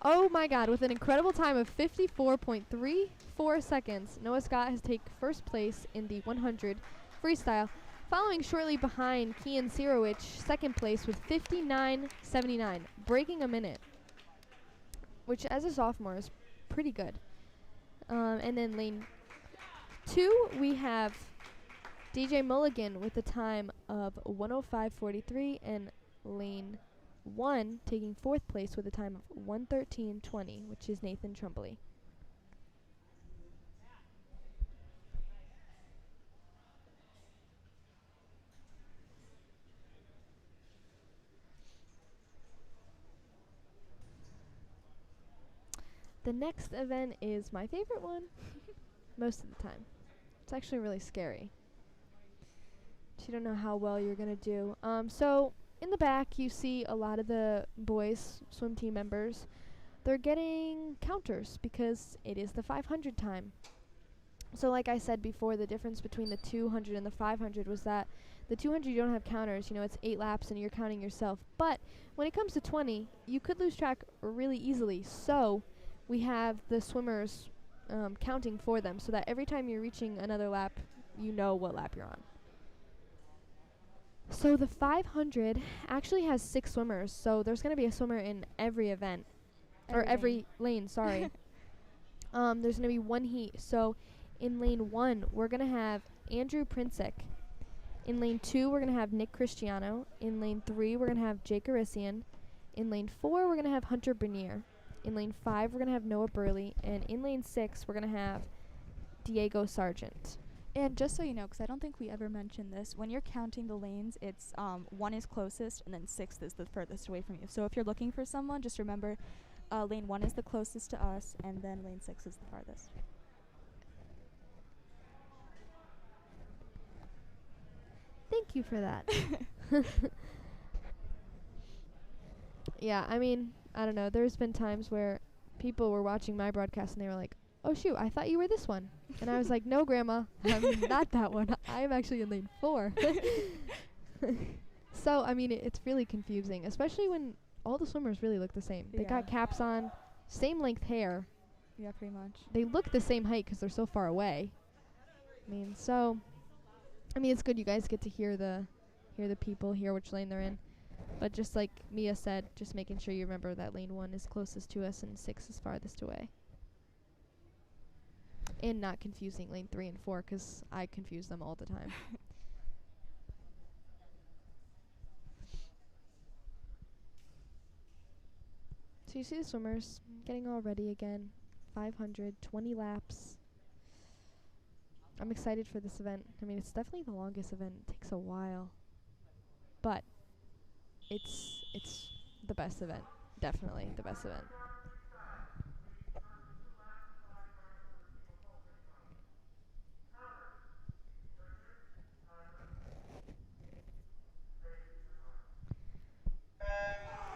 Oh my God, with an incredible time of 54.34 seconds, Noah Scott has taken first place in the 100 freestyle, following shortly behind Kian Sirowich, second place with 59.79, breaking a minute, which as a sophomore is pretty good. And then lane 2, we have DJ Mulligan with a time of 105.43, and lane 1 taking fourth place with a time of 113.20, which is Nathan Trumbley. The next event is my favorite one most of the time. It's actually really scary. You don't know how well you're going to do. So in the back, you see a lot of the boys swim team members. They're getting counters because it is the 500 time. So like I said before, the difference between the 200 and the 500 was that the 200 you don't have counters. You know, it's 8 laps and you're counting yourself. But when it comes to 20, you could lose track really easily. So we have the swimmers counting for them so that every time you're reaching another lap, you know what lap you're on. So the 500 actually has 6 swimmers, so there's going to be a swimmer in every event. Or every lane, sorry. There's going to be one heat. So in lane 1, we're going to have Andrew Princek. In lane 2, we're going to have Nick Cristiano. In lane 3, we're going to have Jake Arisian. In lane 4, we're going to have Hunter Bernier. In lane 5, we're going to have Noah Burley. And in lane 6, we're going to have Diego Sargent. And just so you know, because I don't think we ever mentioned this, when you're counting the lanes, it's 1 is closest and then 6 is the furthest away from you. So if you're looking for someone, just remember lane 1 is the closest to us, and then lane 6 is the farthest. Thank you for that. Yeah, I mean, I don't know. There's been times where people were watching my broadcast and they were like, "Oh shoot, I thought you were this one." And I was like, "No, Grandma, I'm not that one. I'm actually in lane 4." So, I mean, it's really confusing, especially when all the swimmers really look the same. They got caps on, same length hair. Yeah, pretty much. They look the same height because they're so far away. I mean, it's good you guys get to hear the people, hear which lane they're in. But just like Mia said, just making sure you remember that lane 1 is closest to us and 6 is farthest away. And not confusing lane 3 and 4, because I confuse them all the time. So you see the swimmers getting all ready again. 500, 20 laps. I'm excited for this event. I mean, it's definitely the longest event. It takes a while. But it's the best event. Definitely the best event.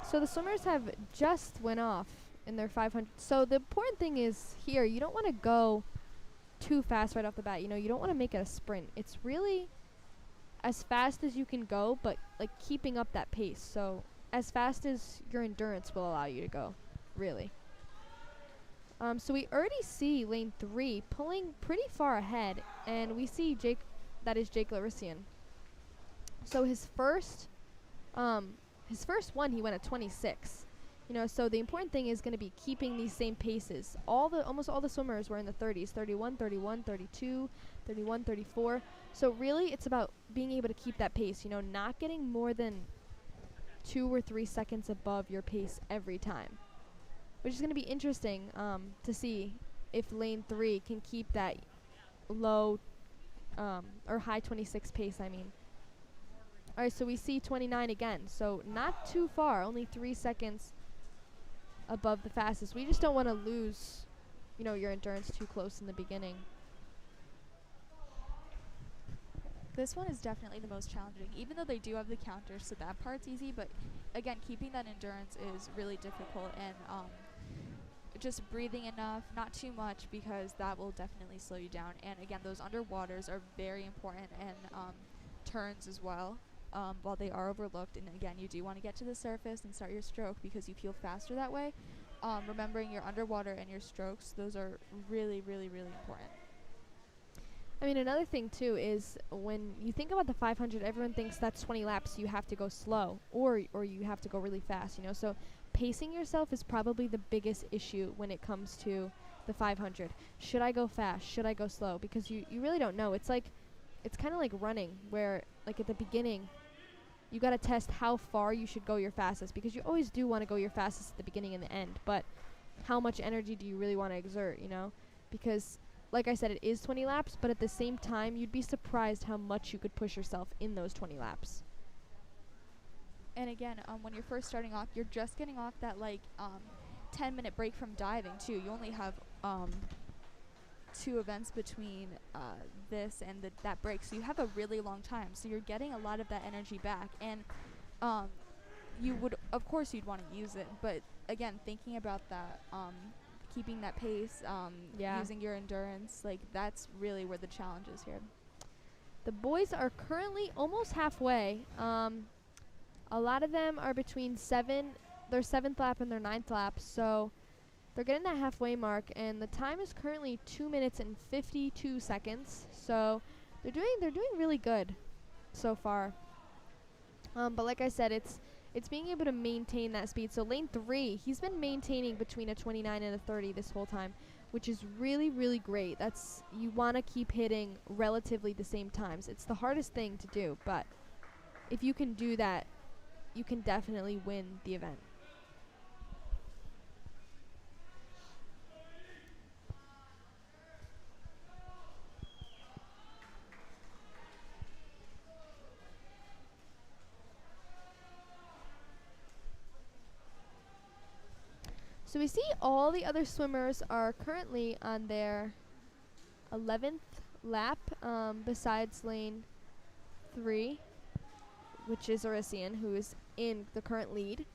So the swimmers have just went off in their 500. So the important thing is here, you don't want to go too fast right off the bat. You know, you don't want to make it a sprint. It's really as fast as you can go, but like keeping up that pace. So as fast as your endurance will allow you to go, really. So we already see lane 3 pulling pretty far ahead, and we see Jake Larisian. So his first one, he went at 26. You know, so the important thing is going to be keeping these same paces. Almost all the swimmers were in the 30s, 31, 31, 32, 31, 34. So really, it's about being able to keep that pace. You know, not getting more than 2 or 3 seconds above your pace every time, which is going to be interesting to see if lane 3 can keep that low or high 26 pace. I mean. All right, so we see 29 again. So not too far, only 3 seconds above the fastest. We just don't want to lose, you know, your endurance too close in the beginning. This one is definitely the most challenging, even though they do have the counters, so that part's easy. But again, keeping that endurance is really difficult, and just breathing enough, not too much, because that will definitely slow you down. And again, those underwaters are very important, and turns as well. While they are overlooked, and again, you do want to get to the surface and start your stroke because you feel faster that way. Remembering your underwater and your strokes, those are really, really, really important. I mean, another thing too is when you think about the 500, everyone thinks that's 20 laps, you have to go slow, or you have to go really fast, you know. So pacing yourself is probably the biggest issue when it comes to the 500. Should I go fast? Should I go slow? Because you really don't know. It's kind of like running, where like at the beginning, you got to test how far you should go your fastest, because you always do want to go your fastest at the beginning and the end, but how much energy do you really want to exert, you know? Because like I said, it is 20 laps, but at the same time, you'd be surprised how much you could push yourself in those 20 laps. And again, when you're first starting off, you're just getting off that 10-minute break from diving too. You only have 2 events between this and that break, so you have a really long time, so you're getting a lot of that energy back, and of course you'd want to use it, but again, thinking about that, keeping that pace, using your endurance, like that's really where the challenge is here. The boys are currently almost halfway. A lot of them are between their 7th lap and their 9th lap, so they're getting that halfway mark, and the time is currently 2 minutes and 52 seconds. So they're doing really good so far. But like I said, it's being able to maintain that speed. So lane 3, he's been maintaining between a 29 and a 30 this whole time, which is really, really great. You want to keep hitting relatively the same times. It's the hardest thing to do, but if you can do that, you can definitely win the event. So we see all the other swimmers are currently on their 11th lap, besides lane 3, which is Orisian, who is in the current lead.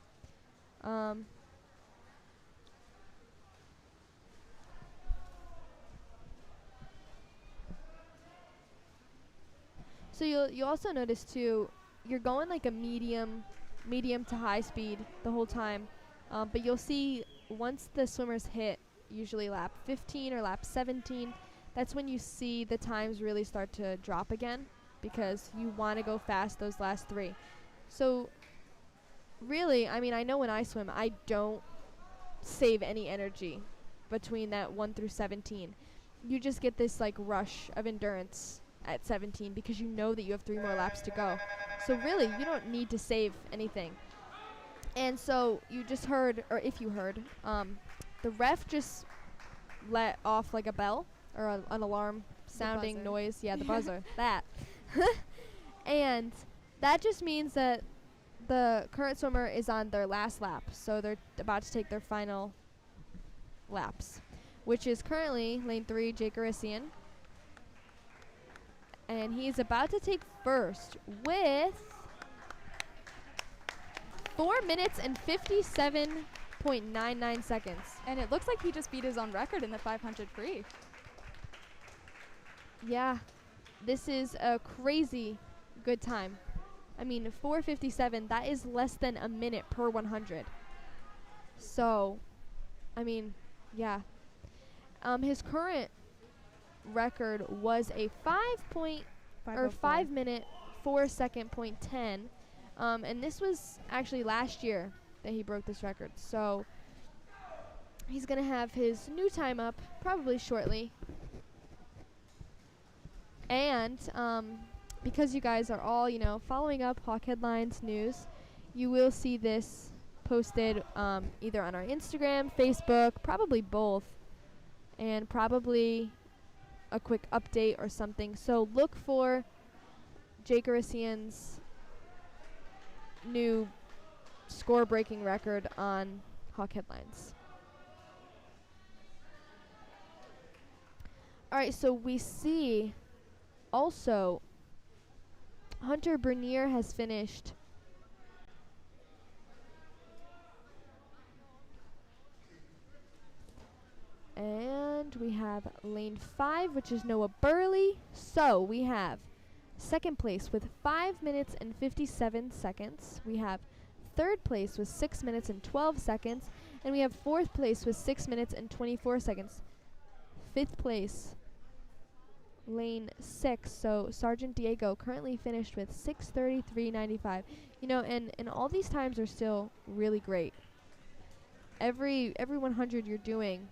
So you'll also notice too, you're going like a medium to high speed the whole time, but you'll see once the swimmers hit usually lap 15 or lap 17, that's when you see the times really start to drop again, because you want to go fast those last 3. So really, I mean, I know when I swim, I don't save any energy between that 1 through 17. You just get this like rush of endurance at 17 because you know that you have 3 more laps to go. So really, you don't need to save anything. And so you just heard, or if you heard, the ref just let off like a bell or an alarm sounding noise. Yeah, the buzzer. That. And that just means that the current swimmer is on their last lap. So they're about to take their final laps, which is currently lane 3, Jake Orisian. And he's about to take first with 4 minutes and 57.99 seconds. And it looks like he just beat his own record in the 500 free. Yeah, this is a crazy good time. I mean, 4:57, that is less than a minute per 100. So, I mean, yeah. His current record was a 5 minute 4 second point 10, and this was actually last year that he broke this record. So he's gonna have his new time up probably shortly. And because you guys are all, you know, following up Hawk Headlines news, you will see this posted either on our Instagram, Facebook, probably both, and probably a quick update or something. So look for Jake Orisian's new score-breaking record on Hawk Headlines. All right, so we see also Hunter Bernier has finished and we have lane 5, which is Noah Burley. So we have second place with 5 minutes and 57 seconds. We have third place with 6 minutes and 12 seconds. And we have fourth place with 6 minutes and 24 seconds. Fifth place, lane 6. So Sergeant Diego currently finished with 6:33.95. You know, and all these times are still really great. Every 100 you're doing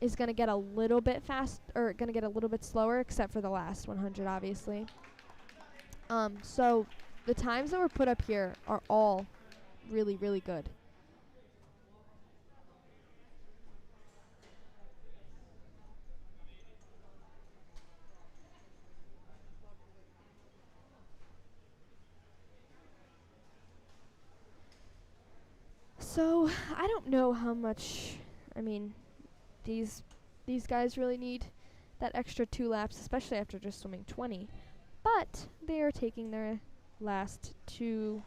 is going to get a little bit fast, or going to get a little bit slower, except for the last 100, obviously. So the times that were put up here are all really, really good. So I don't know how much, I mean, these guys really need that extra 2 laps, especially after just swimming 20. But they are taking their last 2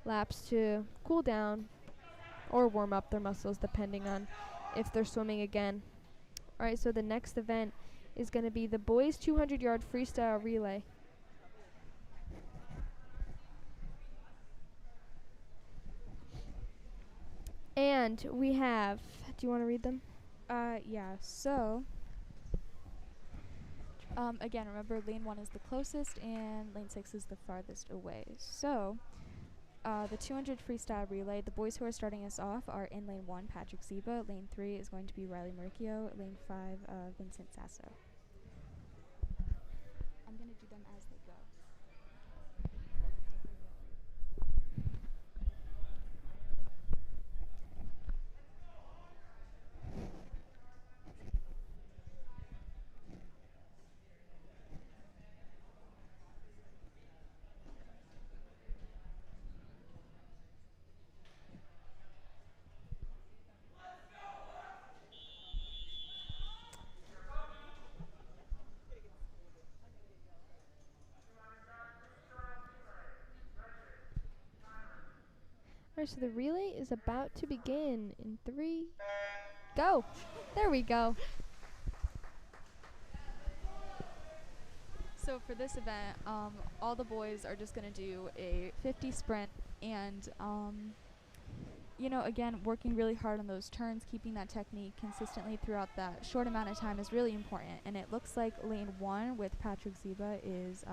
laps to cool down or warm up their muscles, depending on if they're swimming again. All right, so the next event is going to be the boys 200-yard freestyle relay. And we have, do you want to read them? Yeah, so again, remember lane 1 is the closest and lane 6 is the farthest away. So the 200 freestyle relay, the boys who are starting us off are in lane 1, Patrick Ziba. Lane 3 is going to be Riley Murchio. Lane 5, Vincent Sasso. I'm going to do them as they go. Alright, so the relay is about to begin in 3, go! There we go. So for this event, all the boys are just going to do a 50 sprint and, you know, again, working really hard on those turns, keeping that technique consistently throughout that short amount of time is really important. And it looks like lane 1 with Patrick Ziba is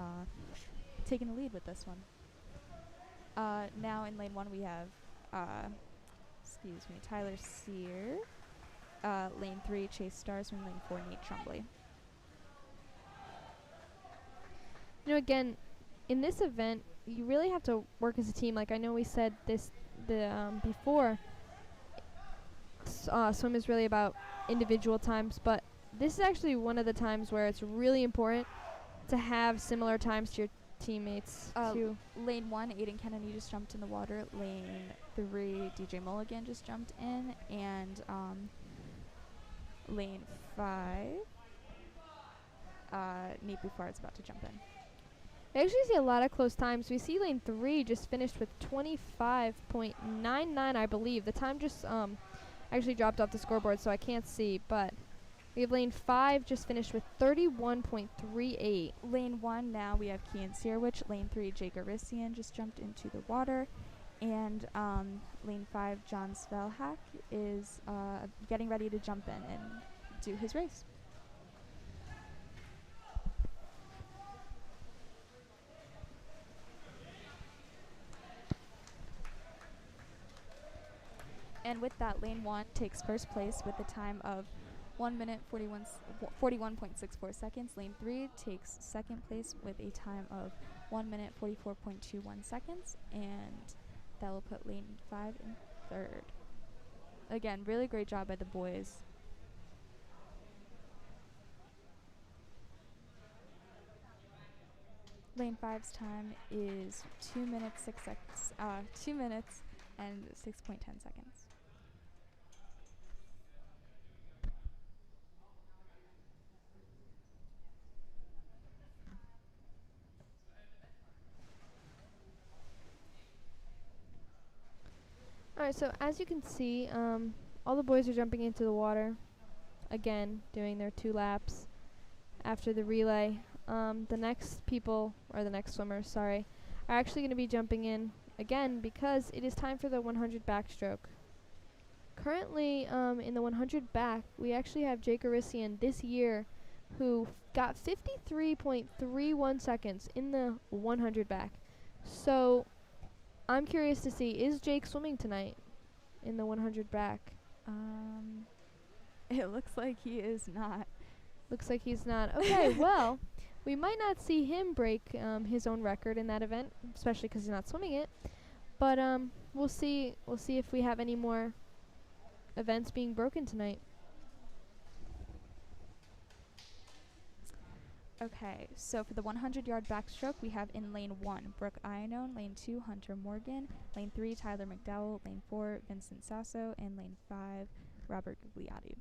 taking the lead with this one. Now in lane 1 we have, Tyler Sear. Lane 3, Chase Starsman. Lane 4, Nate Tremblay. You know, again, in this event, you really have to work as a team. Like I know we said this before. Swim is really about individual times, but this is actually one of the times where it's really important to have similar times to your teammates. Lane 1, Aiden Kennedy just jumped in the water. Lane 3, DJ Mulligan just jumped in, and lane 5, Nate Buffard's about to jump in. I actually see a lot of close times. We see lane 3 just finished with 25.99, I believe. The time just actually dropped off the scoreboard, so I can't see, but we have lane 5 just finished with 31.38. Lane 1, now we have Kian Sierwich. Lane 3, Jake Arissian just jumped into the water. And lane 5, John Svelhack is getting ready to jump in and do his race. And with that, lane 1 takes first place with a time of 1 minute 41.64 seconds. Lane 3 takes second place with a time of 1 minute 44.21 seconds. And that will put lane 5 in third. Again, really great job by the boys. Lane 5's time is 2 minutes 6 seconds. 2 minutes and 6.10 seconds. Alright, so as you can see, all the boys are jumping into the water. Again, doing their 2 laps after the relay. The next swimmers, sorry, are actually going to be jumping in again because it is time for the 100 backstroke. Currently, in the 100 back, we actually have Jake Arissian this year who got 53.31 seconds in the 100 back. So I'm curious to see, is Jake swimming tonight in the 100 back? It looks like he is not. Looks like he's not. Okay, well, we might not see him break his own record in that event, especially because he's not swimming it. But we'll see. We'll see if we have any more events being broken tonight. Okay, so for the 100-yard backstroke, we have in lane 1, Brooke Iannone, lane 2, Hunter Morgan, lane 3, Tyler McDowell, lane 4, Vincent Sasso, and lane 5, Robert Gugliotti.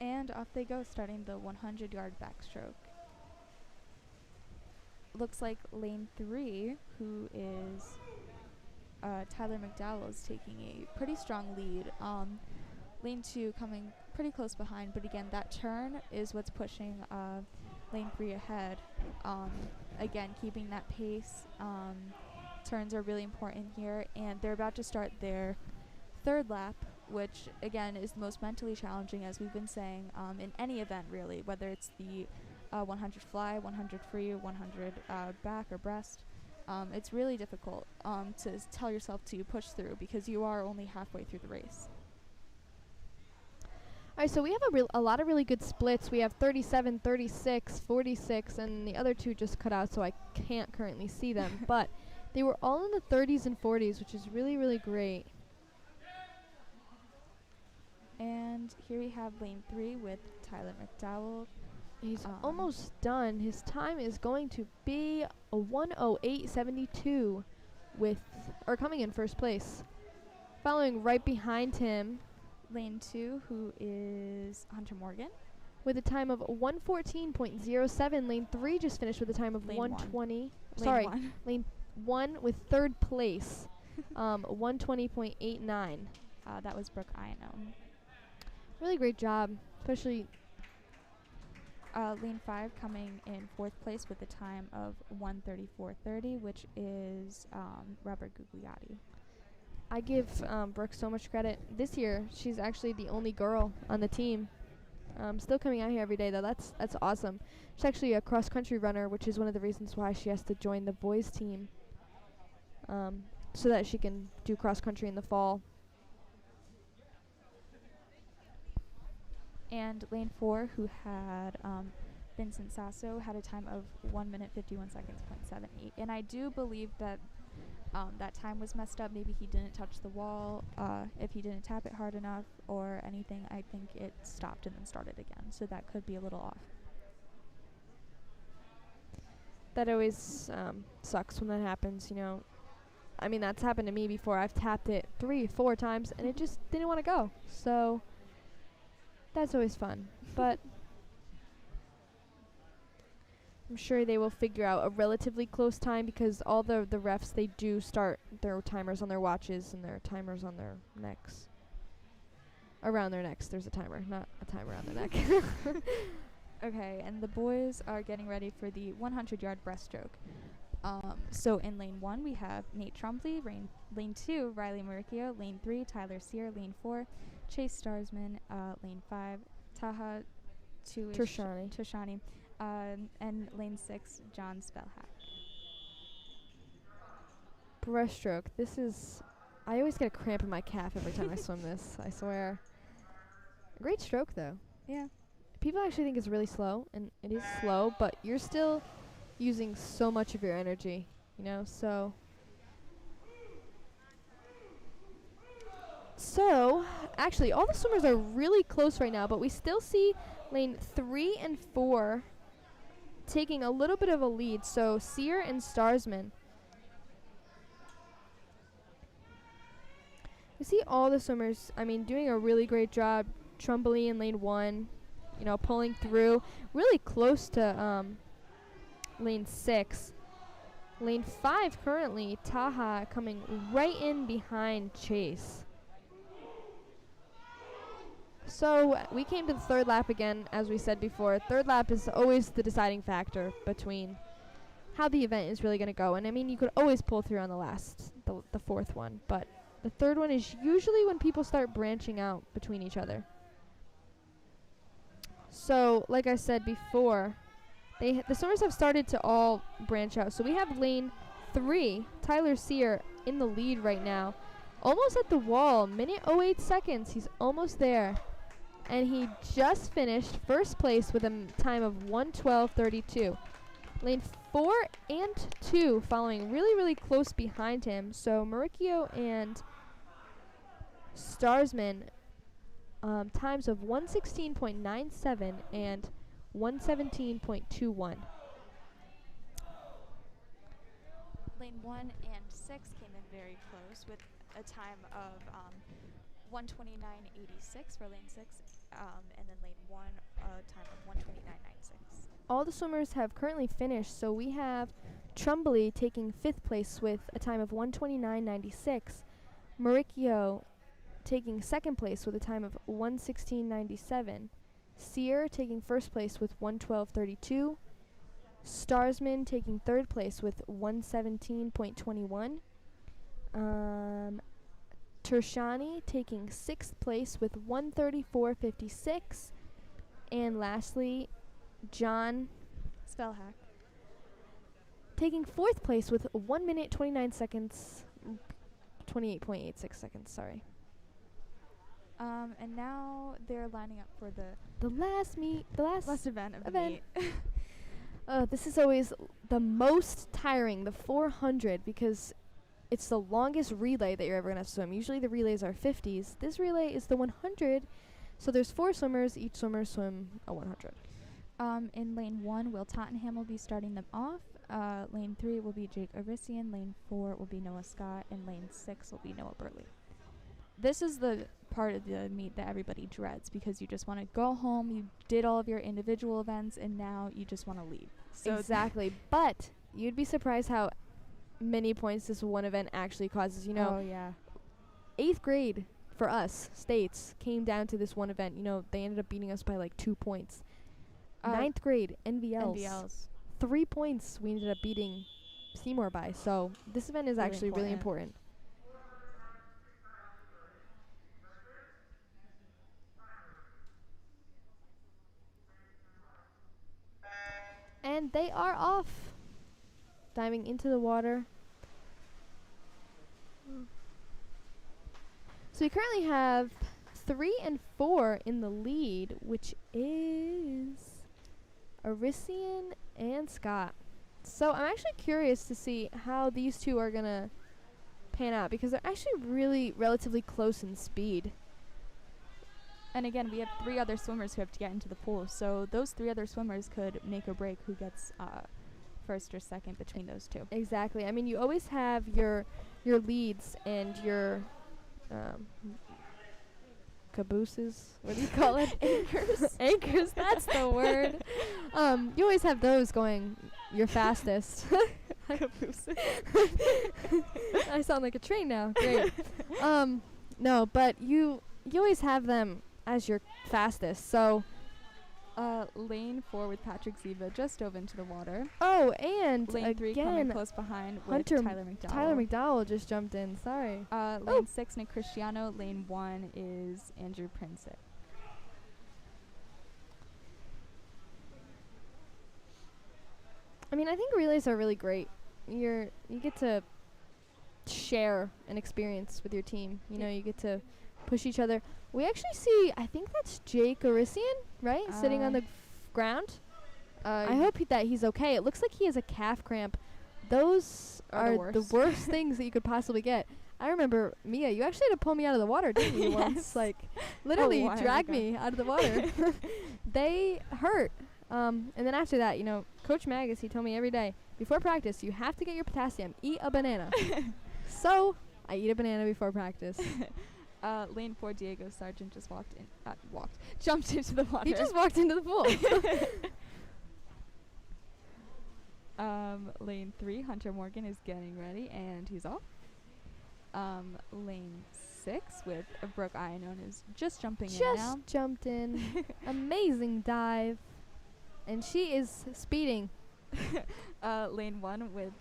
And off they go, starting the 100-yard backstroke. Looks like lane 3, who is Tyler McDowell, is taking a pretty strong lead. Lane 2 coming pretty close behind, but again, that turn is what's pushing lane 3 ahead. Again, keeping that pace. Turns are really important here, and they're about to start their 3rd lap, which again is the most mentally challenging, as we've been saying, in any event really, whether it's the 100 fly, 100 free, 100 back or breast. It's really difficult to tell yourself to push through because you are only halfway through the race. Alright, so we have a lot of really good splits. We have 37, 36, 46, and the other 2 just cut out, so I can't currently see them. But they were all in the 30s and 40s, which is really, really great. And here we have lane 3 with Tyler McDowell. He's almost done. His time is going to be a 1:08.72 or coming in first place. Following right behind him Lane 2, who is Hunter Morgan. with a time of 1:14.07. Lane 3 just finished with a time of Lane 1:20. Lane Sorry, 1. Lane 1 with third place, 1:20.89. That was Brooke Iano. Really great job, especially Lane 5 coming in 4th place with a time of 1:34.30, which is Robert Gugliotti. I give Brooke so much credit. This year, she's actually the only girl on the team. Still coming out here every day, though. That's awesome. She's actually a cross-country runner, which is one of the reasons why she has to join the boys' team, so that she can do cross-country in the fall. And lane 4, who had Vincent Sasso, had a time of 1 minute 51 seconds, .78. And I do believe that that time was messed up. Maybe he didn't touch the wall. If he didn't tap it hard enough or anything, I think it stopped and then started again. So that could be a little off. That always sucks when that happens, you know. I mean, that's happened to me before. I've tapped it 3-4 times, and it just didn't want to go. So that's always fun. But I'm sure they will figure out a relatively close time, because all the refs, they do start their timers on their watches and their timers on their necks. Around their necks, there's a timer, not a timer on their neck. Okay, and the boys are getting ready for the 100-yard breaststroke. So in lane 1, we have Nate Trombley. Lane 2, Riley Maricchio. Lane 3, Tyler Sear. Lane 4, Chase Starsman. Lane 5, Taha Tushani. And lane 6, John Spellhack. Breaststroke. This is... I always get a cramp in my calf every time I swim this, I swear. A great stroke, though. Yeah. People actually think it's really slow, and it is slow, but you're still using so much of your energy, you know, so actually all the swimmers are really close right now, but we still see lane 3 and 4 taking a little bit of a lead. So Sear and Starsman, we see all the swimmers, I mean, doing a really great job. Trumbull in lane 1, you know, pulling through really close to lane 6. Lane 5 currently, Taha coming right in behind Chase. So we came to the third lap again, as we said before. Third lap is always the deciding factor between how the event is really going to go. And I mean, you could always pull through on the fourth one, but the third one is usually when people start branching out between each other. So, like I said before, the swimmers have started to all branch out. So we have lane 3, Tyler Sear, in the lead right now. Almost at the wall, minute 08 seconds. He's almost there. And he just finished first place with a time of 1:12.32. Lane 4 and 2 following really, really close behind him. So Maricchio and Starsman, times of 1:16.97 and 1:17.21. Lane 1 and 6 came in very close with a time of 1:29.86 for lane 6, and then lane 1 a time of 1:29.96. All the swimmers have currently finished, so we have Trumbull taking 5th place with a time of 1:29.96. Maricchio taking 2nd place with a time of 1:16.97. Sear taking 1st place with 1:12.32. Starsman taking 3rd place with 1:17.21. Tershani taking 6th place with 1:34.56. And lastly, John Spellhack taking 4th place with 1 minute 29 seconds, 28.86 seconds, sorry. And now they're lining up for the last event of the meet. This is always the most tiring, the 400, because it's the longest relay that you're ever going to swim. Usually the relays are 50s. This relay is the 100, So there's 4 swimmers. Each swimmer swim a 100. In lane 1, Will Tottenham will be starting them off. Lane 3 will be Jake Arisian. Lane 4 will be Noah Scott. And lane 6 will be Noah Burley. This is the part of the meet that everybody dreads because you just want to go home. You did all of your individual events, and now you just want to leave. So Exactly. But you'd be surprised how many points this one event actually causes. You know, oh yeah. 8th grade for us, states, came down to this one event. You know, they ended up beating us by like 2 points. 9th grade, NVLs. 3 points we ended up beating Seymour by. So this event is Really actually really important. And they are off. Diving into the water. So we currently have 3 and 4 in the lead, which is Arisian and Scott. So I'm actually curious to see how these two are going to pan out because they're actually really relatively close in speed. And again, we have 3 other swimmers who have to get into the pool. So those 3 other swimmers could make or break who gets first or second between those 2. Exactly. I mean, you always have your leads and your cabooses. What do you call it? Anchors. Anchors. That's the word. You always have those going your fastest. Cabooses. I sound like a train now. Great. No, but you always have them as your fastest. So Lane 4 with Patrick Ziva just dove into the water. oh, and Lane 3 coming again, close behind with Hunter Tyler McDowell. Tyler McDowell just jumped in. Sorry. Lane 6, Nick Cristiano. Lane 1 is Andrew Princett. I mean, I think relays are really great. You get to share an experience with your team. You know, you get to push each other. We actually see, I think that's Jake Arisian, right? Sitting on the ground. I hope that he's okay. It looks like he has a calf cramp. Those are the worst things that you could possibly get. I remember, Mia, you actually had to pull me out of the water, didn't you, once? Like, literally drag me out of the water. They hurt. And then after that, you know, Coach Magus, he told me every day, before practice, you have to get your potassium. Eat a banana. So, I eat a banana before practice. Lane 4, Diego Sargent just jumped into the water. He just walked into the pool. Lane 3, Hunter Morgan is getting ready, and he's off. Lane 6 with Brooke Ionon is just jumping in now. Just jumped in. Amazing dive. And she is speeding. Lane 1 with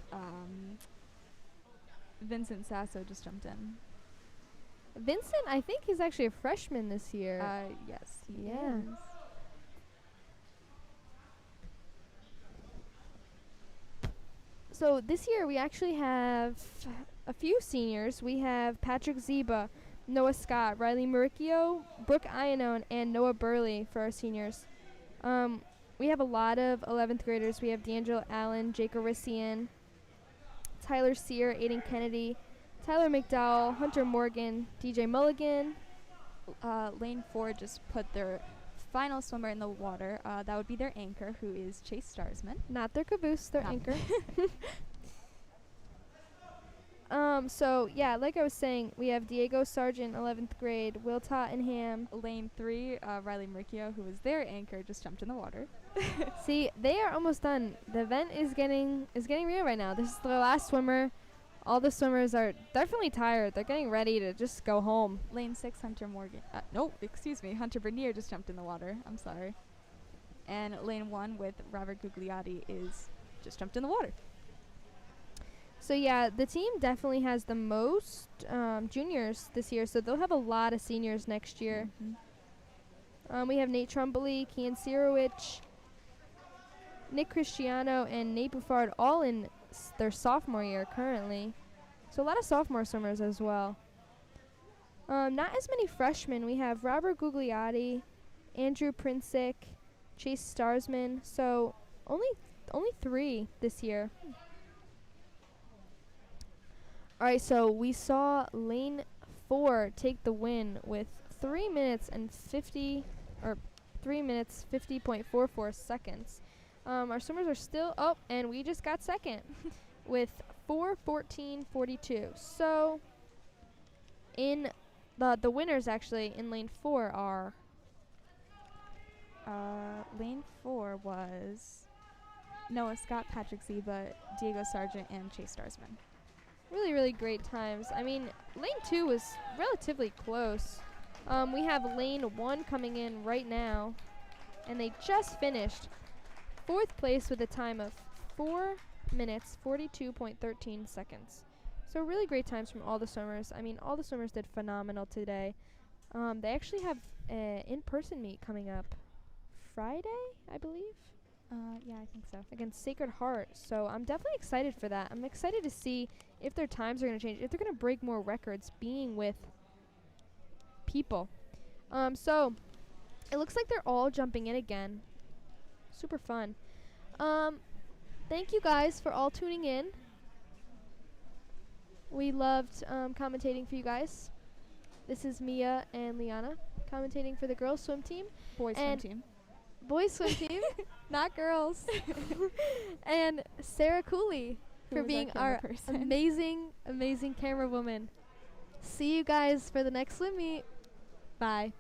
Vincent Sasso just jumped in. Vincent, I think he's actually a freshman this year. Yes, he Yeah. is. So this year we actually have a few seniors. We have Patrick Ziba, Noah Scott, Riley Maricchio, Brooke Ionon, and Noah Burley for our seniors. We have a lot of 11th graders. We have D'Angelo Allen, Jake Arisian, Tyler Sear, Aiden Kennedy, Tyler McDowell, Hunter Morgan, DJ Mulligan. Lane 4 just put their final swimmer in the water. That would be their anchor, who is Chase Starsman. Not their caboose, their anchor. So, yeah, like I was saying, we have Diego Sargent, 11th grade, Will Tottenham. Lane 3, Riley Maricchio, who is their anchor, just jumped in the water. See, they are almost done. The event is getting real right now. This is the last swimmer. All the swimmers are definitely tired. They're getting ready to just go home. Lane 6, Hunter Morgan. Hunter Bernier just jumped in the water. I'm sorry. And lane 1 with Robert Gugliotti is just jumped in the water. So, yeah, the team definitely has the most juniors this year, so they'll have a lot of seniors next year. Mm-hmm. We have Nate Trumbulley, Kian Sirowich, Nick Cristiano, and Nate Buffard all in their sophomore year currently. So a lot of sophomore swimmers as well. Not as many freshmen. We have Robert Gugliotti, Andrew Princett, Chase Starsman. So only 3 this year. All right, so we saw lane 4 take the win with 3 minutes and 50 or 3 minutes 50.44 seconds. Our swimmers are still and we just got second with 4:14.42. So in the winners actually in lane 4 are Lane 4 was Noah Scott, Patrick Ziba, Diego Sargent, and Chase Starsman. really, really great times. I mean, lane 2 was relatively close. We have lane 1 coming in right now, and they just finished 4th place with a time of 4 minutes 42.13 seconds. So really great times from all the swimmers. I mean, all the swimmers did phenomenal today. They actually have an in-person meet coming up Friday, I believe. Yeah, I think so. Against Sacred Heart. So I'm definitely excited for that. I'm excited to see if their times are going to change, if they're going to break more records being with people. So it looks like they're all jumping in again. Super fun. Thank you guys for all tuning in. We loved commentating for you guys. This is Mia and Liana commentating for the girls swim team. Boys swim And team. Boys swim team. Not girls. And Sarah Cooley Who for was being camera our person. amazing camera woman. See you guys for the next swim meet. Bye.